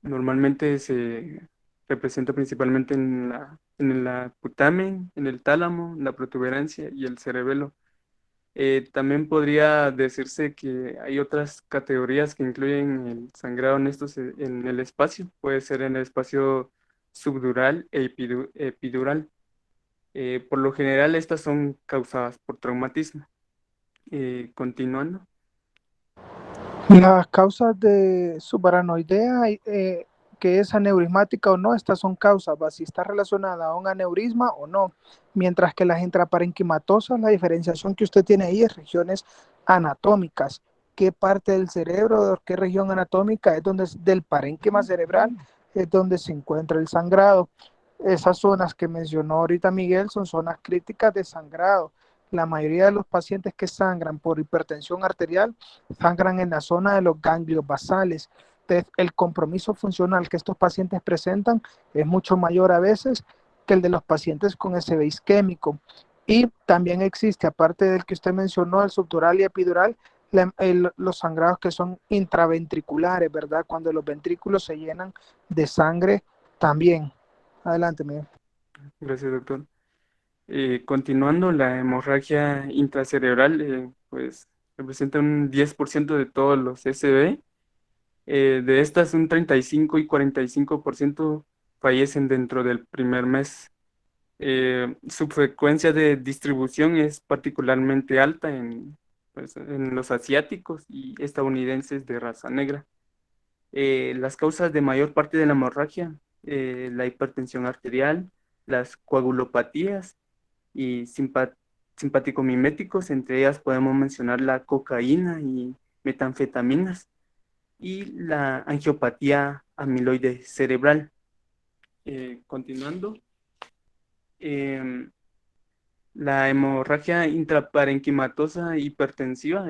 normalmente se representa principalmente en la putamen, en el tálamo, la protuberancia y el cerebelo. También podría decirse que hay otras categorías que incluyen el sangrado en en el espacio. Puede ser en el espacio subdural e epidural. Por lo general, estas son causadas por traumatismo. Continuando. Las causas de subaranoidea, que es aneurismática o no, estas son causas, ¿va? Si está relacionada a un aneurisma o no. Mientras que las intraparenquimatosas, la diferenciación que usted tiene ahí es regiones anatómicas. ¿Qué parte del cerebro, qué región anatómica es donde del parénquima cerebral es donde se encuentra el sangrado? Esas zonas que mencionó ahorita Miguel son zonas críticas de sangrado. La mayoría de los pacientes que sangran por hipertensión arterial sangran en la zona de los ganglios basales. Entonces, el compromiso funcional que estos pacientes presentan es mucho mayor a veces que el de los pacientes con SB isquémico. Y también existe, aparte del que usted mencionó, el subdural y epidural, los sangrados que son intraventriculares, ¿verdad? Cuando los ventrículos se llenan de sangre también. Adelante, Miguel. Gracias, doctor. Continuando, la hemorragia intracerebral, pues representa un 10% de todos los SB. De estas, un 35 y 45% fallecen dentro del primer mes. Su frecuencia de distribución es particularmente alta pues, en los asiáticos y estadounidenses de raza negra. Las causas de mayor parte de la hemorragia, la hipertensión arterial, las coagulopatías y simpático-miméticos, entre ellas podemos mencionar la cocaína y metanfetaminas y la angiopatía amiloide cerebral. Continuando, em, la hemorragia intraparenquimatosa hipertensiva,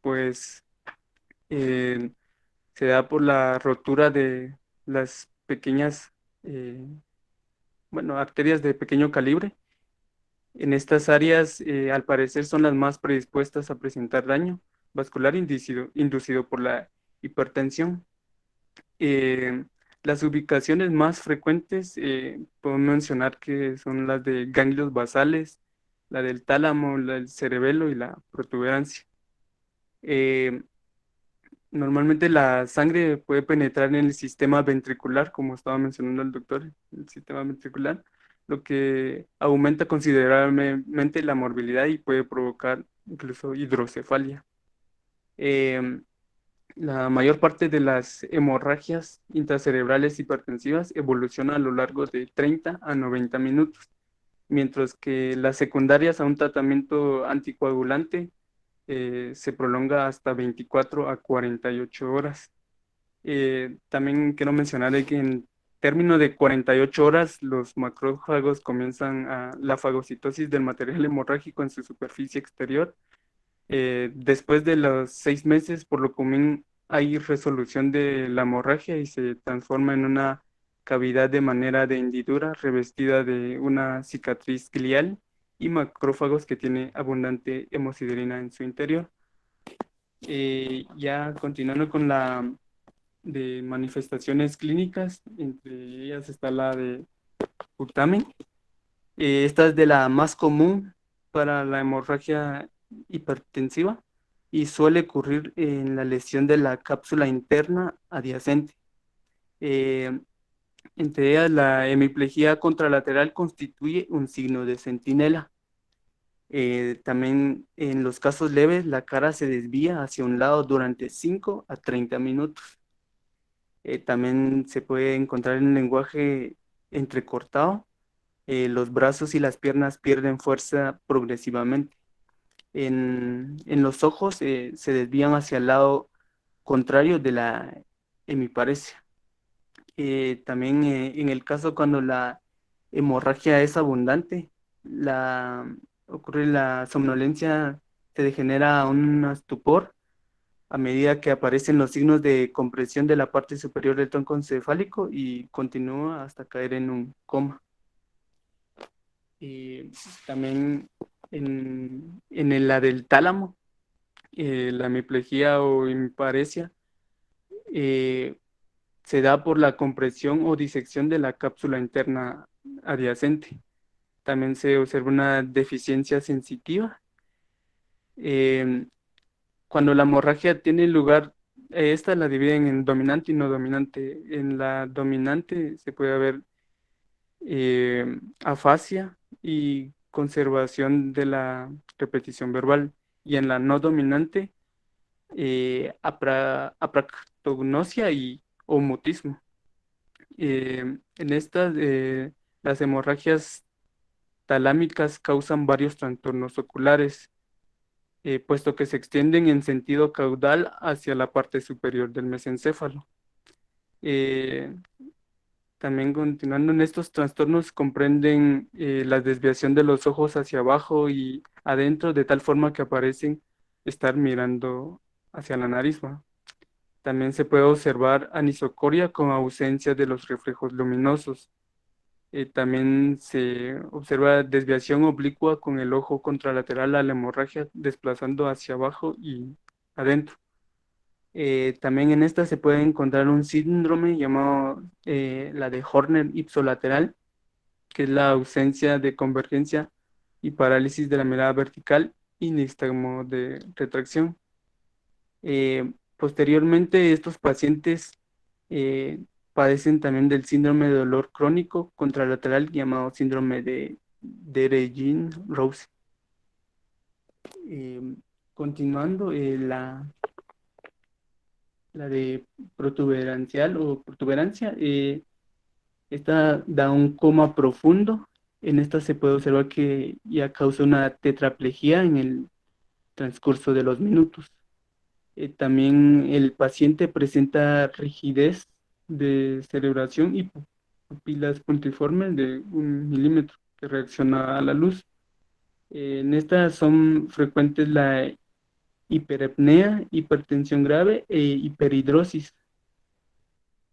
pues eh, se da por la rotura de las pequeñas, eh, arterias de pequeño calibre. En estas áreas, al parecer, son las más predispuestas a presentar daño vascular inducido por la hipertensión. Eh, las ubicaciones más frecuentes, puedo mencionar que son las de ganglios basales, la del tálamo, la del cerebelo y la protuberancia. Eh, Normalmente la sangre puede penetrar en el sistema ventricular, como estaba mencionando el doctor, el sistema ventricular, lo que aumenta considerablemente la morbilidad y puede provocar incluso hidrocefalia. Em, la mayor parte de las hemorragias intracerebrales hipertensivas evoluciona a lo largo de 30 a 90 minutos, mientras que las secundarias a un tratamiento anticoagulante se prolonga hasta 24 a 48 horas. También quiero mencionar de que en términos de 48 horas los macrófagos comienzan la fagocitosis del material hemorrágico en su superficie exterior. Después de los 6 meses, por lo común, hay resolución de la hemorragia y se transforma en una cavidad de manera de hendidura revestida de una cicatriz glial y macrófagos que tiene abundante hemosiderina en su interior. Ya continuando con la de manifestaciones clínicas, entre ellas está la de putamen. Esta es de la más común para la hemorragia hipertensiva y suele ocurrir en la lesión de la cápsula interna adyacente. Eh, Entre ellas, la hemiplegia contralateral constituye un signo de centinela. También en los casos leves, la cara se desvía hacia un lado durante 5 a 30 minutos. También se puede encontrar en el lenguaje entrecortado. Los brazos y las piernas pierden fuerza progresivamente. En los ojos se desvían hacia el lado contrario de la hemiparesia. También en el caso cuando la hemorragia es abundante, ocurre la somnolencia, se degenera a un estupor a medida que aparecen los signos de compresión de la parte superior del tronco encefálico y continúa hasta caer en un coma. Y también la del tálamo, la hemiplegia o hemiparesia, se da por la compresión o disección de la cápsula interna adyacente. También se observa una deficiencia sensitiva. Cuando la hemorragia tiene lugar, esta la dividen en dominante y no dominante. En la dominante se puede ver afasia y conservación de la repetición verbal. Y en la no dominante, apractognosia o mutismo. En estas, las hemorragias talámicas causan varios trastornos oculares, puesto que se extienden en sentido caudal hacia la parte superior del mesencéfalo. También continuando en estos trastornos comprenden la desviación de los ojos hacia abajo y adentro de tal forma que aparecen estar mirando hacia la nariz, ¿va? También se puede observar anisocoria con ausencia de los reflejos luminosos. También se observa desviación oblicua con el ojo contralateral a la hemorragia desplazando hacia abajo y adentro. También en esta se puede encontrar un síndrome llamado la de Horner ipsolateral, que es la ausencia de convergencia y parálisis de la mirada vertical y nistagmo de retracción. Posteriormente, estos pacientes padecen también del síndrome de dolor crónico contralateral llamado síndrome de Deregine-Rose. Continuando, la de protuberancial o protuberancia, esta da un coma profundo. En esta se puede observar que ya causa una tetraplegia en el transcurso de los minutos. También el paciente presenta rigidez de cerebración y pupilas puntiformes de 1 milímetro que reacciona a la luz. En estas son frecuentes la hiperapnea, hipertensión grave e hiperhidrosis.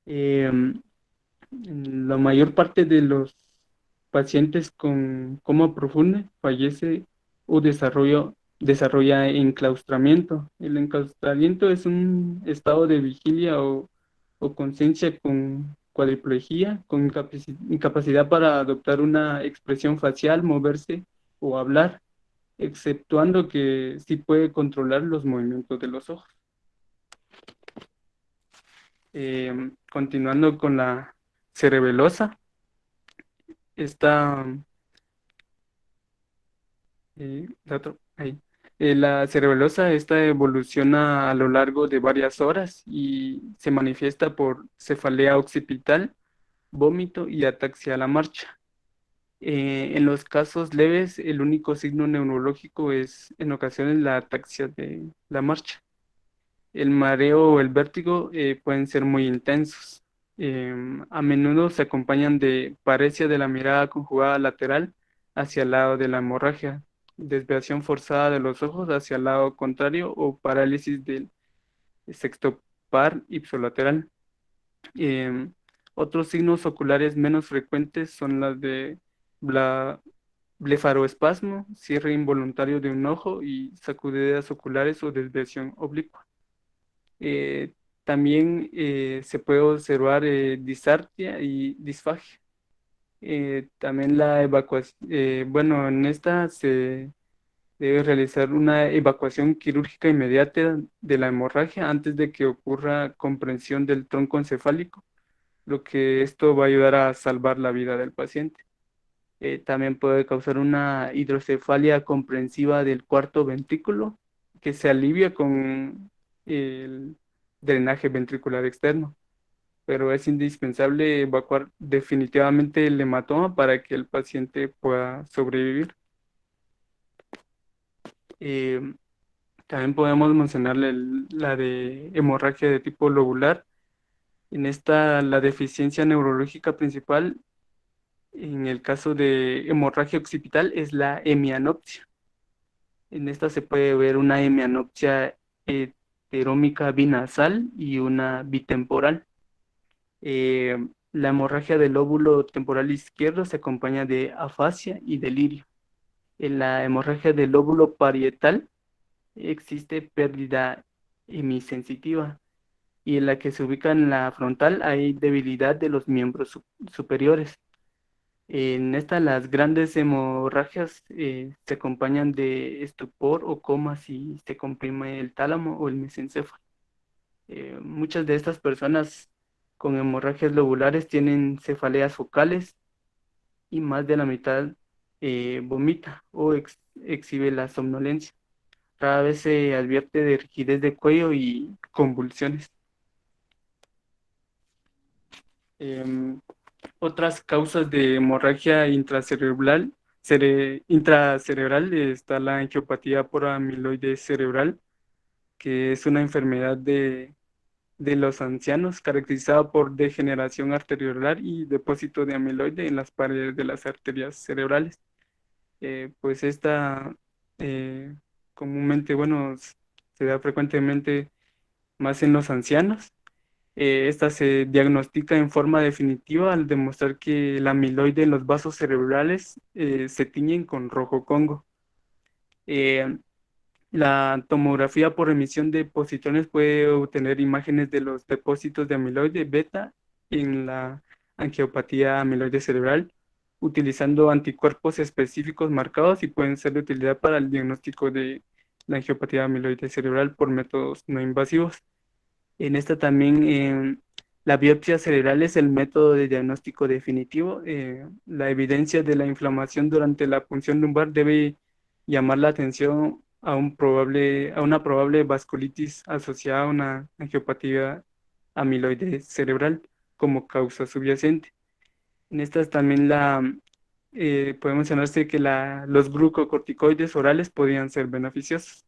La mayor parte de los pacientes con coma profundo fallece o desarrolla enclaustramiento. El enclaustramiento es un estado de vigilia o conciencia con cuadriplegia, con incapacidad para adoptar una expresión facial, moverse o hablar, exceptuando que sí puede controlar los movimientos de los ojos. Continuando con la cerebelosa, esta, la cerebelosa, esta evoluciona a lo largo de varias horas y se manifiesta por cefalea occipital, vómito y ataxia a la marcha. En los casos leves, el único signo neurológico es en ocasiones la ataxia de la marcha. El mareo o el vértigo pueden ser muy intensos. A menudo se acompañan de paresia de la mirada conjugada lateral hacia el lado de la hemorragia, desviación forzada de los ojos hacia el lado contrario o parálisis del sexto par ipsilateral. Otros signos oculares menos frecuentes son las de blefaroespasmo, cierre involuntario de un ojo y sacudidas oculares o desviación oblicua. También se puede observar disartria y disfagia. También la evacuación, en esta se debe realizar una evacuación quirúrgica inmediata de la hemorragia antes de que ocurra comprensión del tronco encefálico, lo que esto va a ayudar a salvar la vida del paciente. También puede causar una hidrocefalia comprensiva del cuarto ventrículo, que se alivia con el drenaje ventricular externo, pero es indispensable evacuar definitivamente el hematoma para que el paciente pueda sobrevivir. También podemos mencionarle la de hemorragia de tipo lobular. En esta, la deficiencia neurológica principal, en el caso de hemorragia occipital, es la hemianopsia. En esta se puede ver una hemianopsia heterómica binasal y una bitemporal. La hemorragia del lóbulo temporal izquierdo se acompaña de afasia y delirio. En la hemorragia del lóbulo parietal existe pérdida hemisensitiva, y en la que se ubica en la frontal hay debilidad de los miembros superiores. En esta, las grandes hemorragias se acompañan de estupor o coma si se comprime el tálamo o el mesencéfalo. Muchas de estas personas con hemorragias lobulares tienen cefaleas focales y más de la mitad vomita o exhibe la somnolencia. Rara vez se advierte de rigidez de cuello y convulsiones. Otras causas de hemorragia intracerebral está la angiopatía por amiloide cerebral, que es una enfermedad de los ancianos caracterizada por degeneración arteriolar y depósito de amiloide en las paredes de las arterias cerebrales. Pues esta comúnmente, se da frecuentemente más en los ancianos. Esta se diagnostica en forma definitiva al demostrar que el amiloide en los vasos cerebrales se tiñen con rojo congo. La tomografía por emisión de positrones puede obtener imágenes de los depósitos de amiloide beta en la angiopatía amiloide cerebral, utilizando anticuerpos específicos marcados, y pueden ser de utilidad para el diagnóstico de la angiopatía amiloide cerebral por métodos no invasivos. En esta también la biopsia cerebral es el método de diagnóstico definitivo. La evidencia de la inflamación durante la punción lumbar debe llamar la atención a una probable vasculitis asociada a una angiopatía amiloide cerebral como causa subyacente. En estas también puede mencionarse que los glucocorticoides orales podían ser beneficiosos.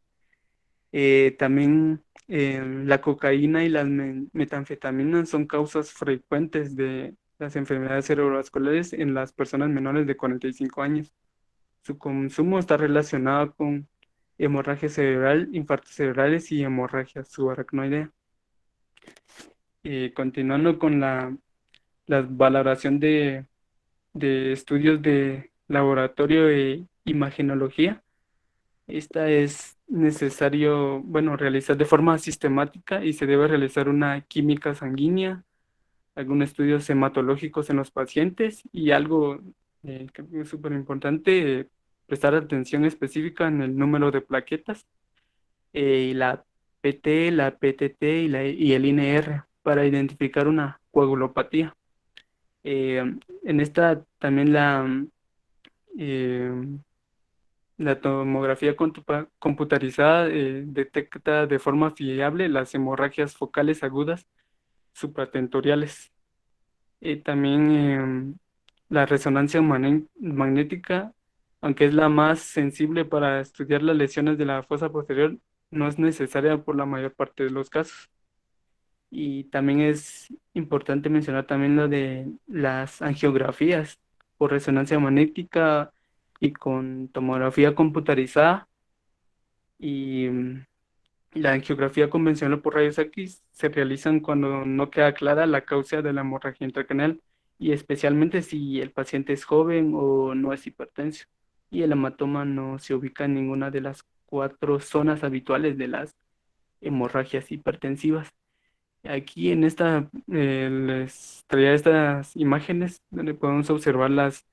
También la cocaína y las metanfetaminas son causas frecuentes de las enfermedades cerebrovasculares en las personas menores de 45 años. Su consumo está relacionado con hemorragia cerebral, infartos cerebrales y hemorragia subaracnoidea. Continuando con la valoración de estudios de laboratorio e imagenología. Esta es necesario, bueno, realizar de forma sistemática y se debe realizar una química sanguínea, algunos estudios hematológicos en los pacientes y algo que es súper importante, prestar atención específica en el número de plaquetas y la PT, la PTT y el INR para identificar una coagulopatía. Eh, en esta también eh, la tomografía computarizada detecta de forma fiable las hemorragias focales agudas supratentoriales. También la resonancia magnética, aunque es la más sensible para estudiar las lesiones de la fosa posterior, no es necesaria por la mayor parte de los casos. Y también es importante mencionar también lo de las angiografías por resonancia magnética y con tomografía computarizada. Y la angiografía convencional por rayos X se realizan cuando no queda clara la causa de la hemorragia intracraneal y especialmente si el paciente es joven o no es hipertenso y el hematoma no se ubica en ninguna de las 4 zonas habituales de las hemorragias hipertensivas. Aquí en esta les traía estas imágenes donde podemos observar las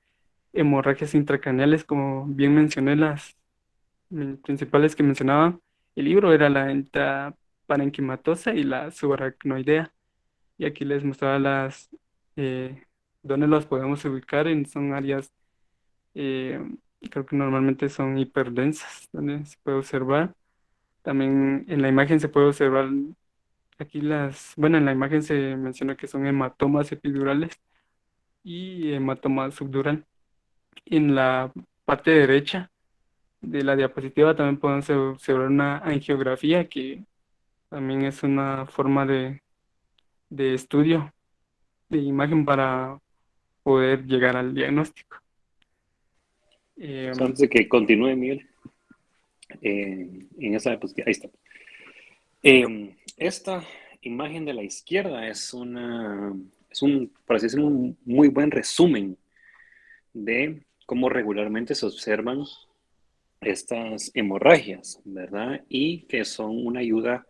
hemorragias intracraneales, como bien mencioné, las principales que mencionaba el libro era la intraparenquimatosa y la subaracnoidea. Y aquí les mostraba eh, dónde las podemos ubicar, son áreas, eh, creo que normalmente son hiperdensas, donde se puede observar. También en la imagen se puede observar aquí bueno, en la imagen se menciona que son hematomas epidurales y hematoma subdural. En la parte derecha de la diapositiva también podemos observar una angiografía que también es una forma de estudio de imagen para poder llegar al diagnóstico. So, Eh, antes de que continúe, Miguel, en esa diapositiva, ahí está. Esta imagen de la izquierda por así decirlo, un muy buen resumen de cómo regularmente se observan estas hemorragias, ¿verdad? Y que son una ayuda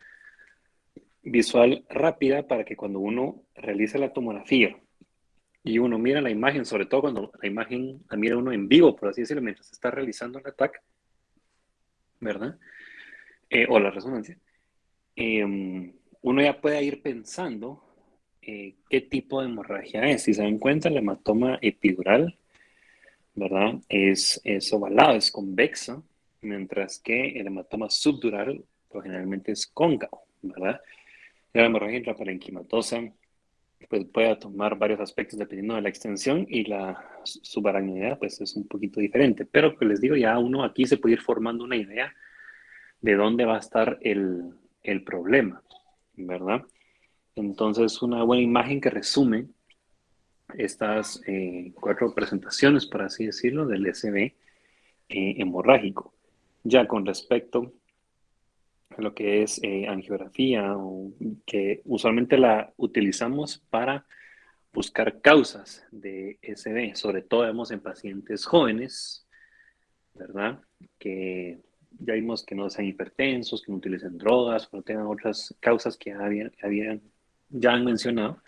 visual rápida para que cuando uno realice la tomografía y uno mira la imagen, sobre todo cuando la imagen la mira uno en vivo, por así decirlo, mientras se está realizando el ataque, ¿verdad? O la resonancia, uno ya puede ir pensando qué tipo de hemorragia es. Si se dan cuenta, el hematoma epidural, ¿verdad? Es ovalado, es convexo, mientras que el hematoma subdural, pues generalmente es cóncavo, ¿verdad? La hemorragia intraparenquimatosa pues puede tomar varios aspectos dependiendo de la extensión y la subaracnoidea pues es un poquito diferente, pero que les digo, ya uno aquí se puede ir formando una idea de dónde va a estar el problema, ¿verdad? Entonces, una buena imagen que resume estas 4 presentaciones, por así decirlo, del SB hemorrágico. Ya con respecto a lo que es angiografía, que usualmente la utilizamos para buscar causas de SB, sobre todo vemos en pacientes jóvenes, ¿verdad? Que ya vimos que no sean hipertensos, que no utilicen drogas, que no tengan otras causas que ya han mencionado.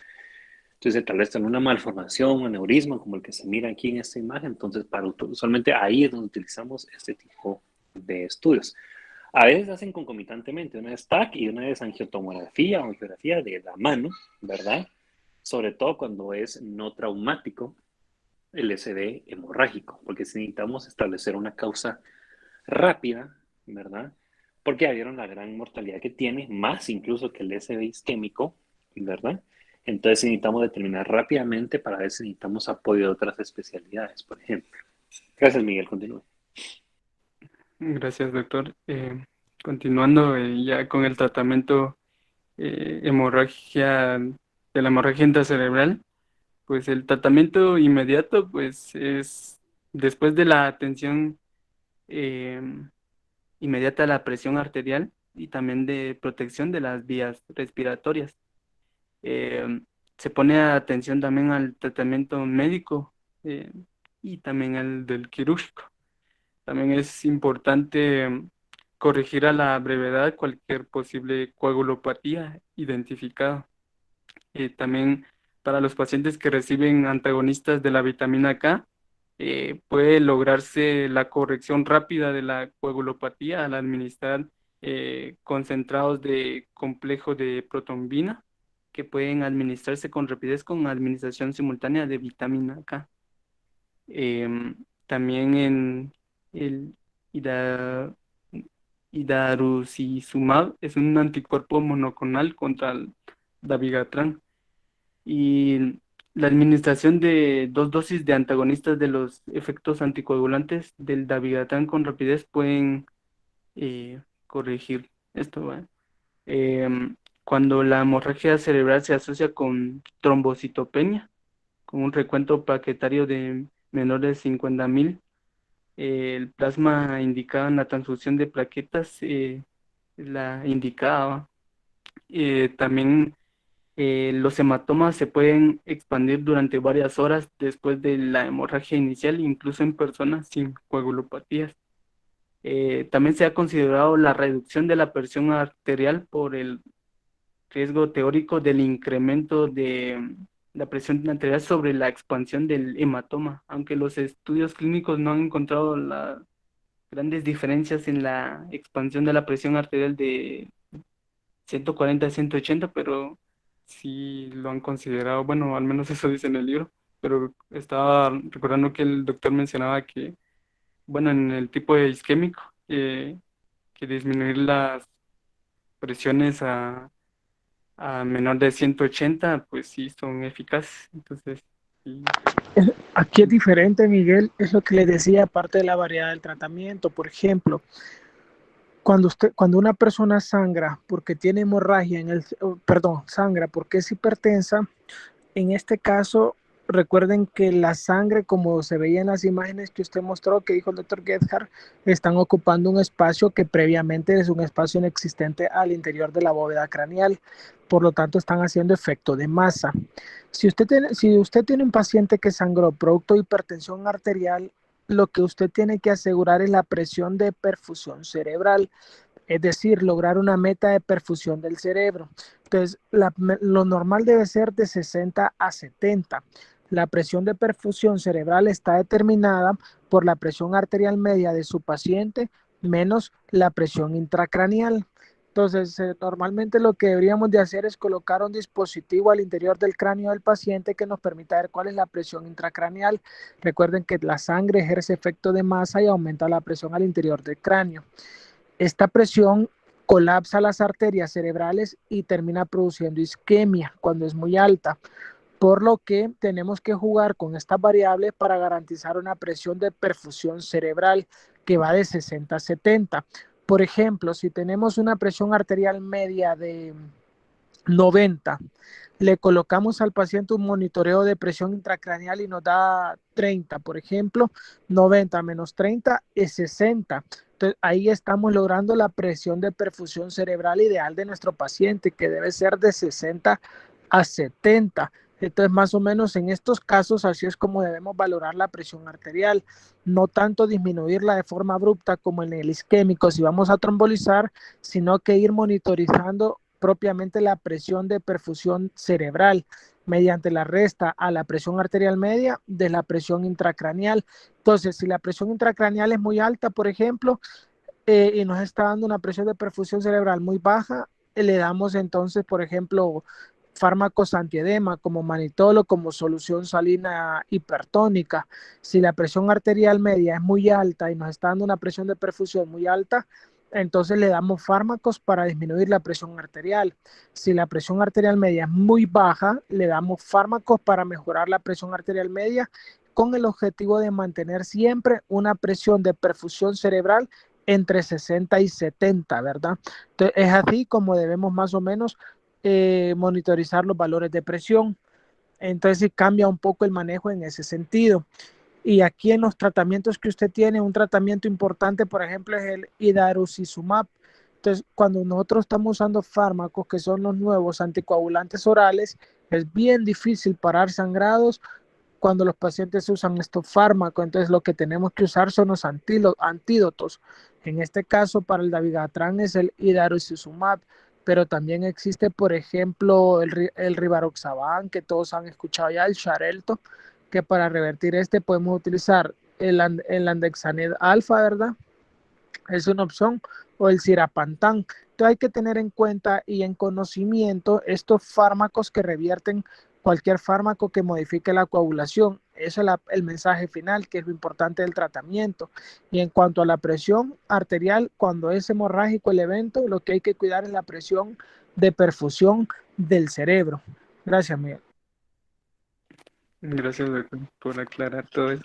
Entonces, tal vez tengan una malformación, un aneurisma, como el que se mira aquí en esta imagen. Entonces, usualmente ahí es donde utilizamos este tipo de estudios. A veces hacen concomitantemente, una es TAC y una es angiotomografía o angiografía de la mano, ¿verdad? Sobre todo cuando es no traumático el SD hemorrágico, porque si necesitamos establecer una causa rápida, ¿verdad? porque ya vieron la gran mortalidad que tiene, más incluso que el SB isquémico, ¿verdad? Entonces necesitamos determinar rápidamente para ver si necesitamos apoyo de otras especialidades, por ejemplo. Gracias, Miguel. Continúe. Gracias, doctor. Continuando ya con el tratamiento hemorragia de la hemorragia intracerebral, pues el tratamiento inmediato pues es después de la atención eh, inmediata a la presión arterial y también de protección de las vías respiratorias. Se pone atención también al tratamiento médico eh, y también al del quirúrgico. También es importante corregir a la brevedad cualquier posible coagulopatía identificada. También para los pacientes que reciben antagonistas de la vitamina K, puede lograrse la corrección rápida de la coagulopatía al administrar concentrados de complejo de protombina que pueden administrarse con rapidez con administración simultánea de vitamina K. También en el ida- idarucizumab es un anticuerpo monoclonal contra el dabigatran y la administración de 2 dosis de antagonistas de los efectos anticoagulantes del dabigatran con rapidez pueden corregir esto, ¿va? Cuando la hemorragia cerebral se asocia con trombocitopenia, con un recuento plaquetario de menor de 50.000, el plasma indicado en la transfusión de plaquetas la indicaba. También los hematomas se pueden expandir durante varias horas después de la hemorragia inicial, incluso en personas sin coagulopatías. También se ha considerado la reducción de la presión arterial por el riesgo teórico del incremento de la presión arterial sobre la expansión del hematoma, aunque los estudios clínicos no han encontrado las grandes diferencias en la expansión de la presión arterial de 140 a 180, pero sí lo han considerado, bueno, al menos eso dice en el libro, pero estaba recordando que el doctor mencionaba que, bueno, en el tipo de isquémico, que disminuir las presiones a menor de 180, pues sí son eficaces. Entonces, sí. Aquí es diferente, Miguel, es lo que le decía, aparte de la variedad del tratamiento. Por ejemplo, cuando una persona sangra porque tiene hemorragia sangra porque es hipertensa, en este caso, recuerden que la sangre, como se veía en las imágenes que usted mostró, que dijo el doctor Gebhardt, están ocupando un espacio que previamente es un espacio inexistente al interior de la bóveda craneal. Por lo tanto, están haciendo efecto de masa. Si usted tiene un paciente que sangró producto de hipertensión arterial, lo que usted tiene que asegurar es la presión de perfusión cerebral, es decir, lograr una meta de perfusión del cerebro. Entonces, lo normal debe ser de 60 a 70. La presión de perfusión cerebral está determinada por la presión arterial media de su paciente menos la presión intracraneal. Entonces, normalmente lo que deberíamos de hacer es colocar un dispositivo al interior del cráneo del paciente que nos permita ver cuál es la presión intracraneal. Recuerden que la sangre ejerce efecto de masa y aumenta la presión al interior del cráneo. Esta presión colapsa las arterias cerebrales y termina produciendo isquemia cuando es muy alta, por lo que tenemos que jugar con estas variables para garantizar una presión de perfusión cerebral que va de 60 a 70. Por ejemplo, si tenemos una presión arterial media de 90, le colocamos al paciente un monitoreo de presión intracraneal y nos da 30, por ejemplo, 90 menos 30 es 60. Entonces, ahí estamos logrando la presión de perfusión cerebral ideal de nuestro paciente, que debe ser de 60 a 70. Entonces, más o menos en estos casos, así es como debemos valorar la presión arterial, no tanto disminuirla de forma abrupta como en el isquémico si vamos a trombolizar, sino que ir monitorizando propiamente la presión de perfusión cerebral mediante la resta a la presión arterial media de la presión intracraneal. Entonces, si la presión intracraneal es muy alta, por ejemplo, y nos está dando una presión de perfusión cerebral muy baja, le damos entonces, por ejemplo, fármacos antiedema como manitol o como solución salina hipertónica. Si la presión arterial media es muy alta y nos está dando una presión de perfusión muy alta, entonces le damos fármacos para disminuir la presión arterial. Si la presión arterial media es muy baja, le damos fármacos para mejorar la presión arterial media con el objetivo de mantener siempre una presión de perfusión cerebral entre 60 y 70, ¿verdad? Entonces, es así como debemos más o menos monitorizar los valores de presión. Entonces, sí cambia un poco el manejo en ese sentido. Y aquí en los tratamientos que usted tiene, un tratamiento importante, por ejemplo, es el idarucizumab. Entonces, cuando nosotros estamos usando fármacos que son los nuevos anticoagulantes orales, es bien difícil parar sangrados cuando los pacientes usan estos fármacos. Entonces, lo que tenemos que usar son los antídotos. En este caso, para el dabigatran es el idarucizumab, pero también existe, por ejemplo, el rivaroxaban, que todos han escuchado ya, el Xarelto, que para revertir este podemos utilizar el andexanid alfa, ¿verdad? Es una opción, o el sirapantán. Entonces hay que tener en cuenta y en conocimiento estos fármacos que revierten cualquier fármaco que modifique la coagulación. Eso es el mensaje final, que es lo importante del tratamiento. Y en cuanto a la presión arterial, cuando es hemorrágico el evento, lo que hay que cuidar es la presión de perfusión del cerebro. Gracias, Miguel. Gracias, doctor, por aclarar todo eso.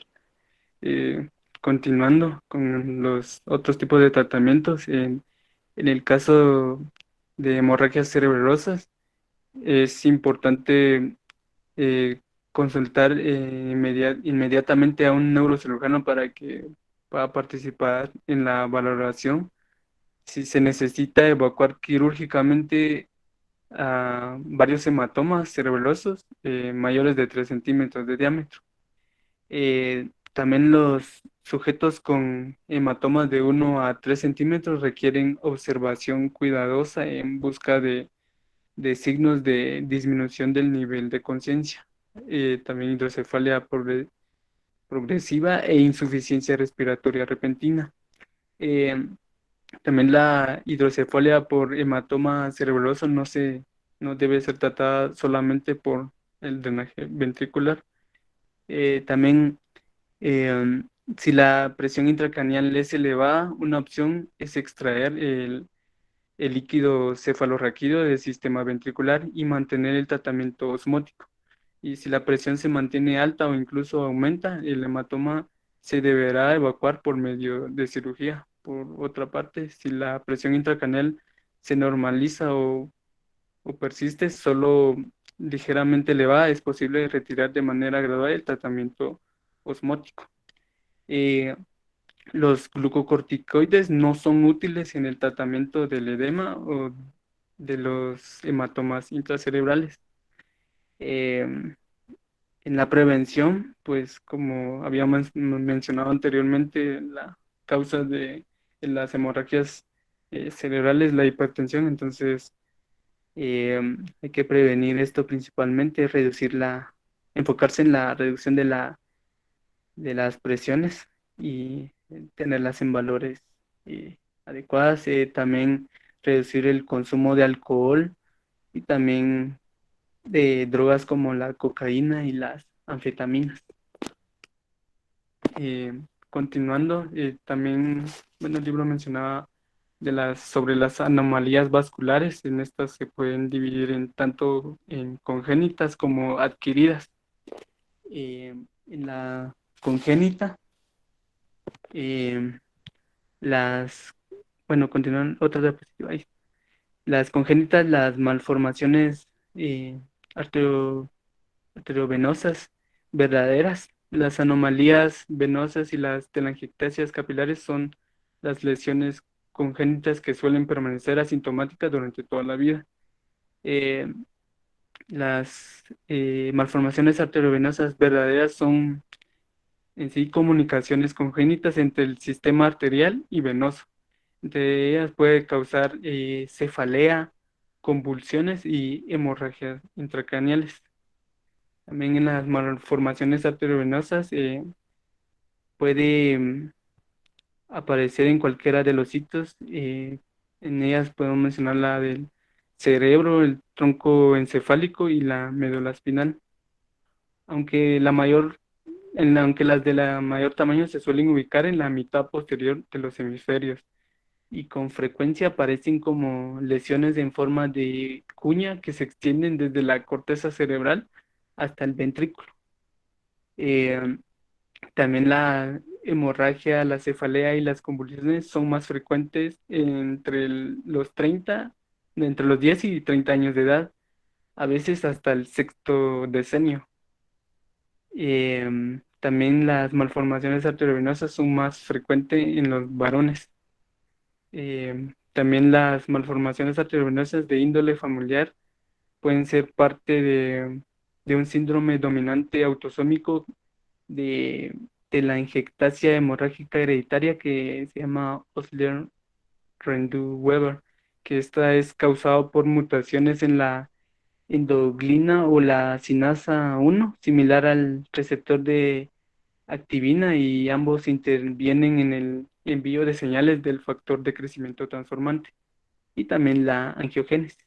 Eh, Continuando con los otros tipos de tratamientos, en el caso de hemorragias cerebrosas, es importante consultar inmediatamente a un neurocirujano para que pueda participar en la valoración. Si se necesita evacuar quirúrgicamente a varios hematomas cerebrosos mayores de 3 centímetros de diámetro. También los sujetos con hematomas de 1 a 3 centímetros requieren observación cuidadosa en busca de signos de disminución del nivel de conciencia. También hidrocefalia progresiva e insuficiencia respiratoria repentina. Eh, También la hidrocefalia por hematoma cerebroso no debe ser tratada solamente por el drenaje ventricular. También, si la presión intracraneal es elevada, una opción es extraer el líquido cefalorraquídeo del sistema ventricular y mantener el tratamiento osmótico. Y si la presión se mantiene alta o incluso aumenta, el hematoma se deberá evacuar por medio de cirugía. Por otra parte, si la presión intracraneal se normaliza o persiste solo ligeramente elevada, es posible retirar de manera gradual el tratamiento osmótico. Eh, los glucocorticoides no son útiles en el tratamiento del edema o de los hematomas intracerebrales. En la prevención, pues como habíamos mencionado anteriormente, la causa de las hemorragias cerebrales, la hipertensión, entonces hay que prevenir esto principalmente, enfocarse en la reducción de las presiones y tenerlas en valores adecuadas. También reducir el consumo de alcohol y también de drogas como la cocaína y las anfetaminas. Continuando, también, bueno, el libro mencionaba sobre las anomalías vasculares. En estas se pueden dividir tanto en congénitas como adquiridas. En la congénita, eh, las, bueno, continúan otra diapositiva ahí. Las congénitas, las malformaciones artero- arteriovenosas verdaderas, las anomalías venosas y las telangiectasias capilares son las lesiones congénitas que suelen permanecer asintomáticas durante toda la vida. Eh, las malformaciones arteriovenosas verdaderas son en sí comunicaciones congénitas entre el sistema arterial y venoso. Entre ellas puede causar cefalea, convulsiones y hemorragias intracraneales. También en las malformaciones arteriovenosas puede aparecer en cualquiera de los sitios. En ellas podemos mencionar la del cerebro, el tronco encefálico y la médula espinal. Aunque aunque las de la mayor tamaño se suelen ubicar en la mitad posterior de los hemisferios. y con frecuencia aparecen como lesiones en forma de cuña que se extienden desde la corteza cerebral hasta el ventrículo. Eh, También la hemorragia, la cefalea y las convulsiones son más frecuentes entre los 10 y 30 años de edad, a veces hasta el sexto decenio. También las malformaciones arteriovenosas son más frecuentes en los varones. También las malformaciones arteriovenosas de índole familiar pueden ser parte de un síndrome dominante autosómico de la injectasia hemorrágica hereditaria que se llama Osler-Rendu-Weber, que esta es causado por mutaciones en la endoglina o la sinasa 1, similar al receptor de activina, y ambos intervienen en el envío de señales del factor de crecimiento transformante y también la angiogénesis.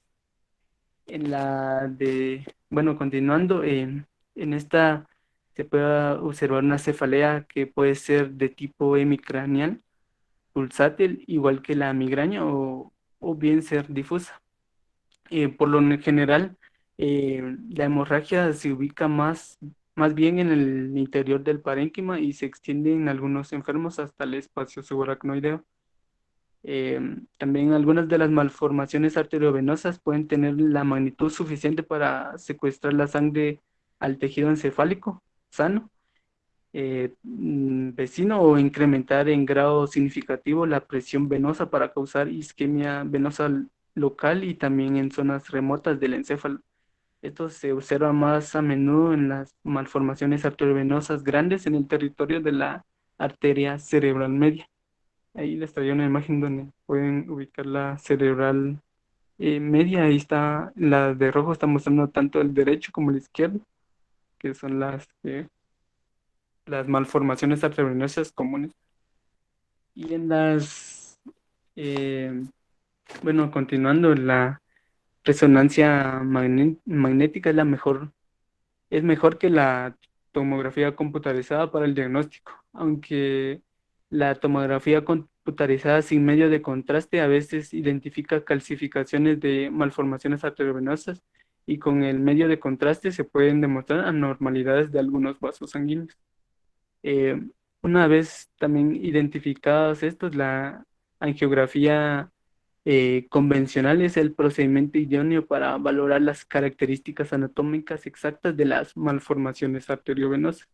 Bueno, continuando, en esta se puede observar una cefalea que puede ser de tipo hemicraneal, pulsátil, igual que la migraña, o bien ser difusa. Por lo general, la hemorragia se ubica más bien en el interior del parénquima y se extiende en algunos enfermos hasta el espacio subaracnoideo. También algunas de las malformaciones arteriovenosas pueden tener la magnitud suficiente para secuestrar la sangre al tejido encefálico sano, vecino, o incrementar en grado significativo la presión venosa para causar isquemia venosa local y también en zonas remotas del encéfalo. Esto se observa más a menudo en las malformaciones arteriovenosas grandes en el territorio de la arteria cerebral media. Ahí les traía una imagen donde pueden ubicar la cerebral media. Ahí está, la de rojo está mostrando tanto el derecho como el izquierdo, que son las malformaciones arteriovenosas comunes. Y eh, bueno, continuando, la resonancia magnética es mejor que la tomografía computarizada para el diagnóstico, aunque la tomografía computarizada sin medio de contraste a veces identifica calcificaciones de malformaciones arteriovenosas, y con el medio de contraste se pueden demostrar anormalidades de algunos vasos sanguíneos. Eh, una vez también identificados estos, la angiografía convencional es el procedimiento idóneo para valorar las características anatómicas exactas de las malformaciones arteriovenosas.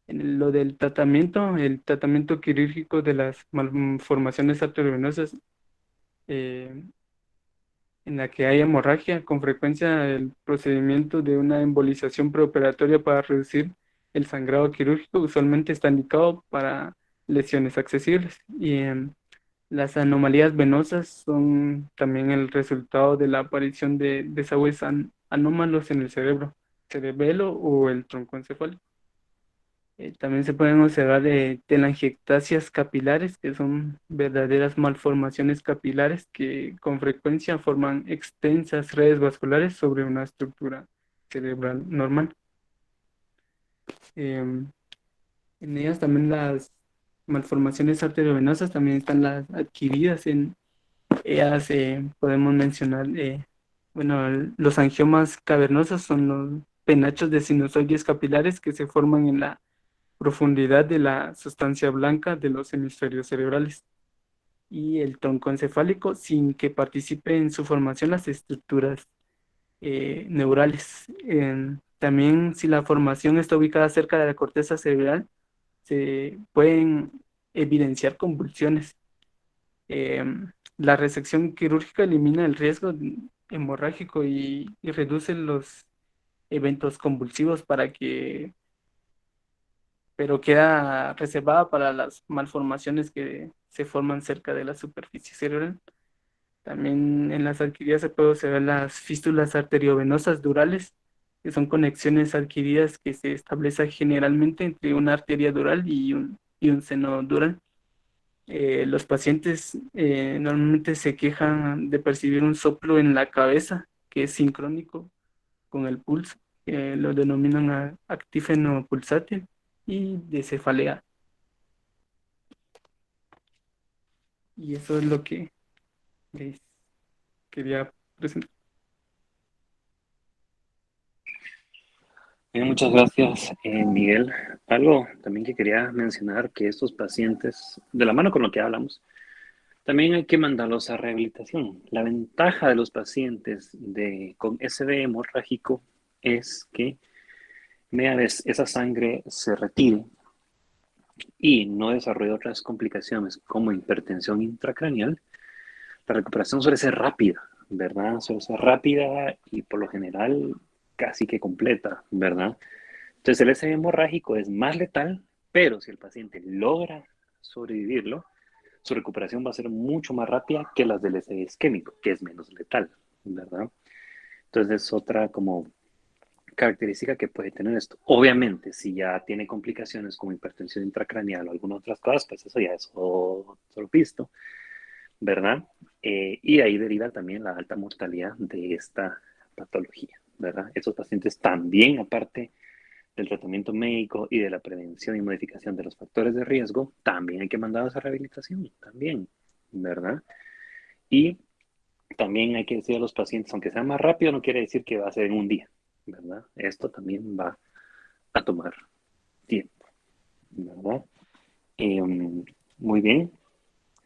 Lo del tratamiento, el tratamiento quirúrgico de las malformaciones arteriovenosas, eh, en la que hay hemorragia, con frecuencia el procedimiento de una embolización preoperatoria para reducir el sangrado quirúrgico usualmente está indicado para lesiones accesibles. Las anomalías venosas son también el resultado de la aparición de desagües anómalos en el cerebelo o el tronco encefálico. También se pueden observar telangiectasias capilares, que son verdaderas malformaciones capilares que con frecuencia forman extensas redes vasculares sobre una estructura cerebral normal. Em, en ellas también las malformaciones arteriovenosas también están las adquiridas. En ellas podemos mencionar, bueno, los angiomas cavernosos son los penachos de sinusoides capilares que se forman en la profundidad de la sustancia blanca de los hemisferios cerebrales, y el tronco encefálico sin que participe en su formación las estructuras neurales. También, si la formación está ubicada cerca de la corteza cerebral, se pueden evidenciar convulsiones. La resección quirúrgica elimina el riesgo hemorrágico y reduce los eventos convulsivos pero queda reservada para las malformaciones que se forman cerca de la superficie cerebral. También en las adquiridas se puede observar las fístulas arteriovenosas durales, que son conexiones adquiridas que se establecen generalmente entre una arteria dural y un seno dural. Los pacientes normalmente se quejan de percibir un soplo en la cabeza que es sincrónico con el pulso, que lo denominan actífeno pulsátil, y de cefalea. Y eso es lo que les quería presentar. Bien, muchas gracias, Miguel. Algo también que quería mencionar, que estos pacientes, de la mano con lo que hablamos, también hay que mandarlos a rehabilitación. La ventaja de los pacientes con SB hemorrágico es que media vez esa sangre se retire y no desarrolle otras complicaciones como hipertensión intracraneal, la recuperación suele ser rápida, ¿verdad? Suele ser rápida y por lo general casi que completa, ¿verdad? Entonces el SB hemorrágico es más letal, pero si el paciente logra sobrevivirlo, su recuperación va a ser mucho más rápida que las del SB isquémico, que es menos letal, ¿verdad? Entonces es otra como característica que puede tener esto. Obviamente, si ya tiene complicaciones como hipertensión intracraneal o algunas otras cosas, pues eso ya es otro pisto, ¿verdad? Y ahí deriva también la alta mortalidad de esta patología, ¿verdad? Estos pacientes también, aparte del tratamiento médico y de la prevención y modificación de los factores de riesgo, también hay que mandarlos a rehabilitación, también, ¿verdad? Y también hay que decir a los pacientes, aunque sea más rápido, no quiere decir que va a ser en un día, ¿verdad? Esto también va a tomar tiempo, ¿verdad? Eh, muy bien,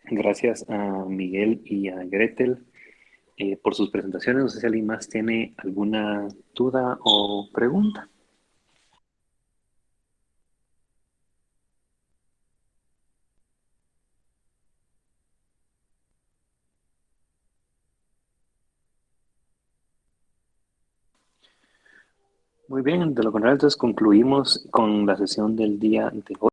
gracias a Miguel y a Gretel por sus presentaciones. No sé si alguien más tiene alguna duda o pregunta. Muy bien, de lo contrario, entonces concluimos con la sesión del día de hoy.